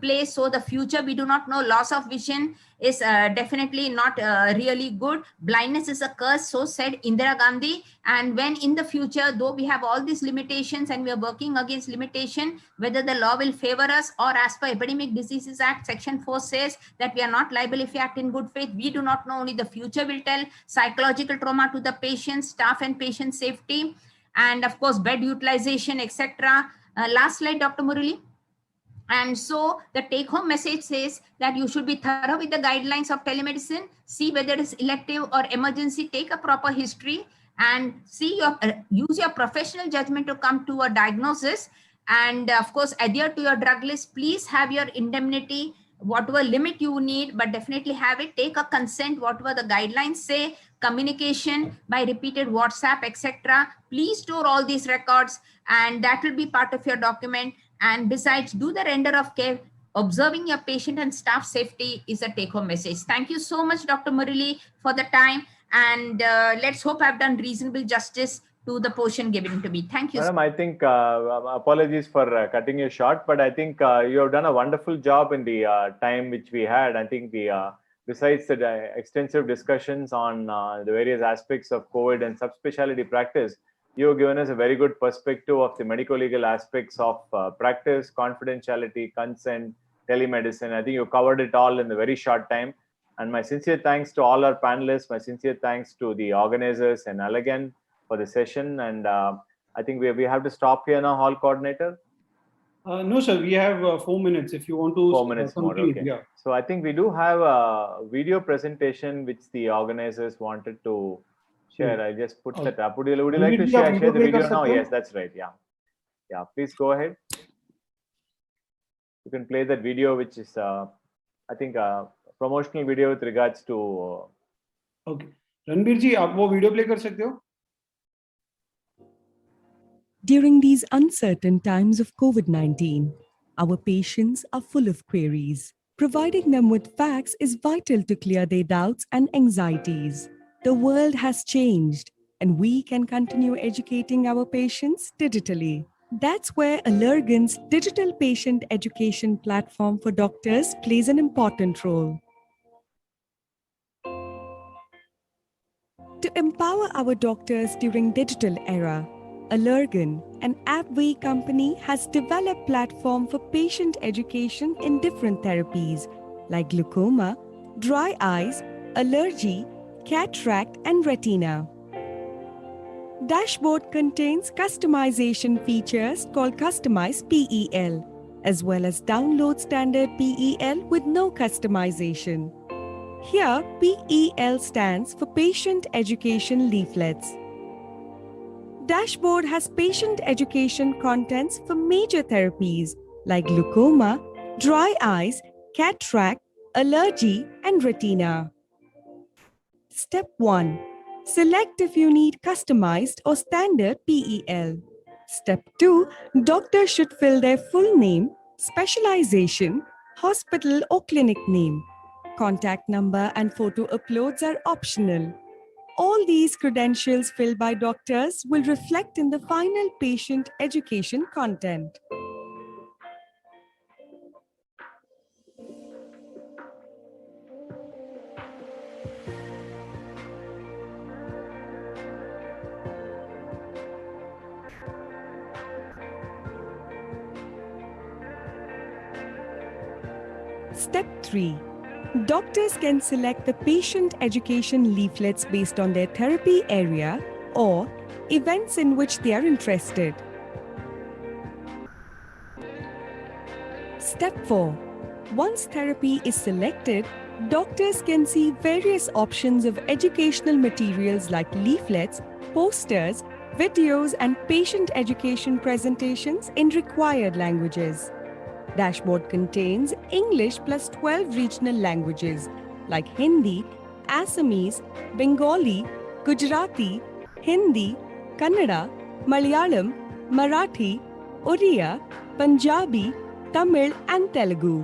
play. So the future, we do not know. Loss of vision is definitely not really good. Blindness is a curse, so said Indira Gandhi. And when in the future, though we have all these limitations and we are working against limitation, whether the law will favor us, or as per Epidemic Diseases Act, Section 4 says that we are not liable if we act in good faith. We do not know, only the future will tell. Psychological trauma to the patient, staff and patient safety, and of course, bed utilization, etc. Last slide, Dr. Murali. And so the take home message says that you should be thorough with the guidelines of telemedicine, see whether it is elective or emergency, take a proper history, and see your use your professional judgment to come to a diagnosis. And of course, adhere to your drug list. Please have your indemnity, whatever limit you need, but definitely have it. Take a consent, whatever the guidelines say. Communication by repeated WhatsApp, etc. Please store all these records, and that will be part of your document. And besides, do the render of care. Observing your patient and staff safety is a take-home message. Thank you so much, Dr. Murali, for the time. And let's hope I've done reasonable justice to the portion given to me. Thank you. Madam, I think apologies for cutting you short, but I think you have done a wonderful job in the time which we had. I think the besides the extensive discussions on the various aspects of COVID and subspecialty practice, you have given us a very good perspective of the medico-legal aspects of practice, confidentiality, consent, telemedicine. I think you covered it all in a very short time. And my sincere thanks to all our panelists, my sincere thanks to the organizers and Allergan for the session. And I think we have to stop here now, hall coordinator. No, sir, we have 4 minutes if you want to. 4 minutes more, okay. Yeah. So I think we do have a video presentation which the organizers wanted to share. I just put that up. Would you like to share the video now? Yes, that's right. Yeah. Yeah, please go ahead. You can play that video, which is, I think, a promotional video with regards to. Okay. Ranbir ji, आप वो video play कर सकते हो? During these uncertain times of COVID-19, our patients are full of queries. Providing them with facts is vital to clear their doubts and anxieties. The world has changed, and we can continue educating our patients digitally. That's where Allergan's digital patient education platform for doctors plays an important role. To empower our doctors during digital era, Allergan, an AbbVie company, has developed platform for patient education in different therapies like glaucoma, dry eyes, allergy, cataract, and retina. Dashboard contains customization features called Customize PEL, as well as download standard PEL with no customization. Here, PEL stands for Patient Education Leaflets. Dashboard has patient education contents for major therapies like glaucoma, dry eyes, cataract, allergy, and retina. Step 1. Select if you need customized or standard PEL. Step 2. Doctors should fill their full name, specialization, hospital or clinic name. Contact number and photo uploads are optional. All these credentials filled by doctors will reflect in the final patient education content. Step 3. Doctors can select the patient education leaflets based on their therapy area or events in which they are interested. Step 4. Once therapy is selected, doctors can see various options of educational materials like leaflets, posters, videos, and patient education presentations in required languages. Dashboard contains English plus 12 regional languages like Hindi, Assamese, Bengali, Gujarati, Hindi, Kannada, Malayalam, Marathi, Oriya, Punjabi, Tamil, and Telugu.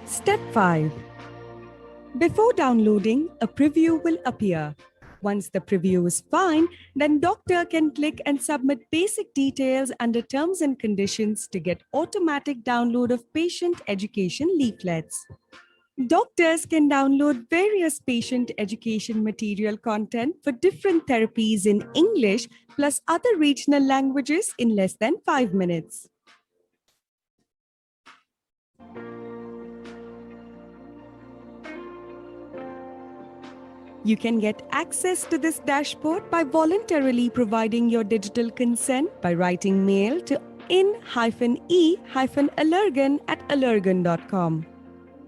Step 5. Before downloading, a preview will appear. Once the preview is fine, then doctor can click and submit basic details under terms and conditions to get automatic download of patient education leaflets. Doctors can download various patient education material content for different therapies in English plus other regional languages in less than 5 minutes. You can get access to this dashboard by voluntarily providing your digital consent by writing mail to in-e-allergan@allergan.com.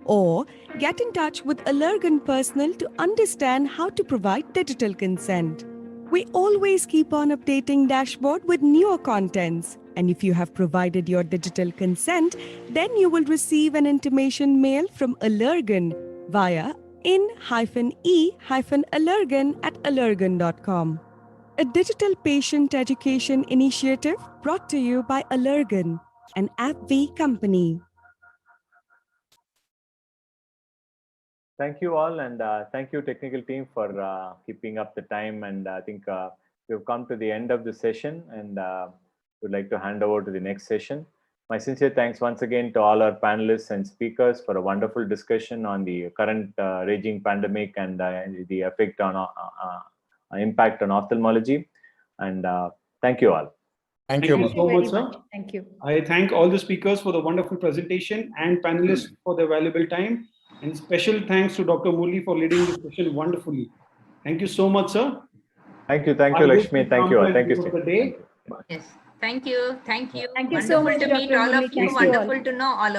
Or get in touch with Allergan personnel to understand how to provide digital consent. We always keep on updating dashboard with newer contents. And if you have provided your digital consent, then you will receive an intimation mail from Allergan via in-e-allergan@allergan.com. A digital patient education initiative brought to you by Allergan, an AbbVie company. Thank you all, and thank you technical team for keeping up the time. And I think we've come to the end of the session, and would like to hand over to the next session. My sincere thanks once again to all our panelists and speakers for a wonderful discussion on the current raging pandemic and the effect on impact on ophthalmology. And thank you all. Thank you. so much, sir. Thank you. I thank all the speakers for the wonderful presentation and panelists for their valuable time. And special thanks to Dr. Murali for leading this session wonderfully. Thank you so much, sir. Thank you, Lakshmi. Thank you all. Thank you, for Steve. the day. Yes. Thank you. Thank you. Thank you so Wonderful much, to meet Dr. all of Murali. you. Thank you all. Wonderful to know all of you.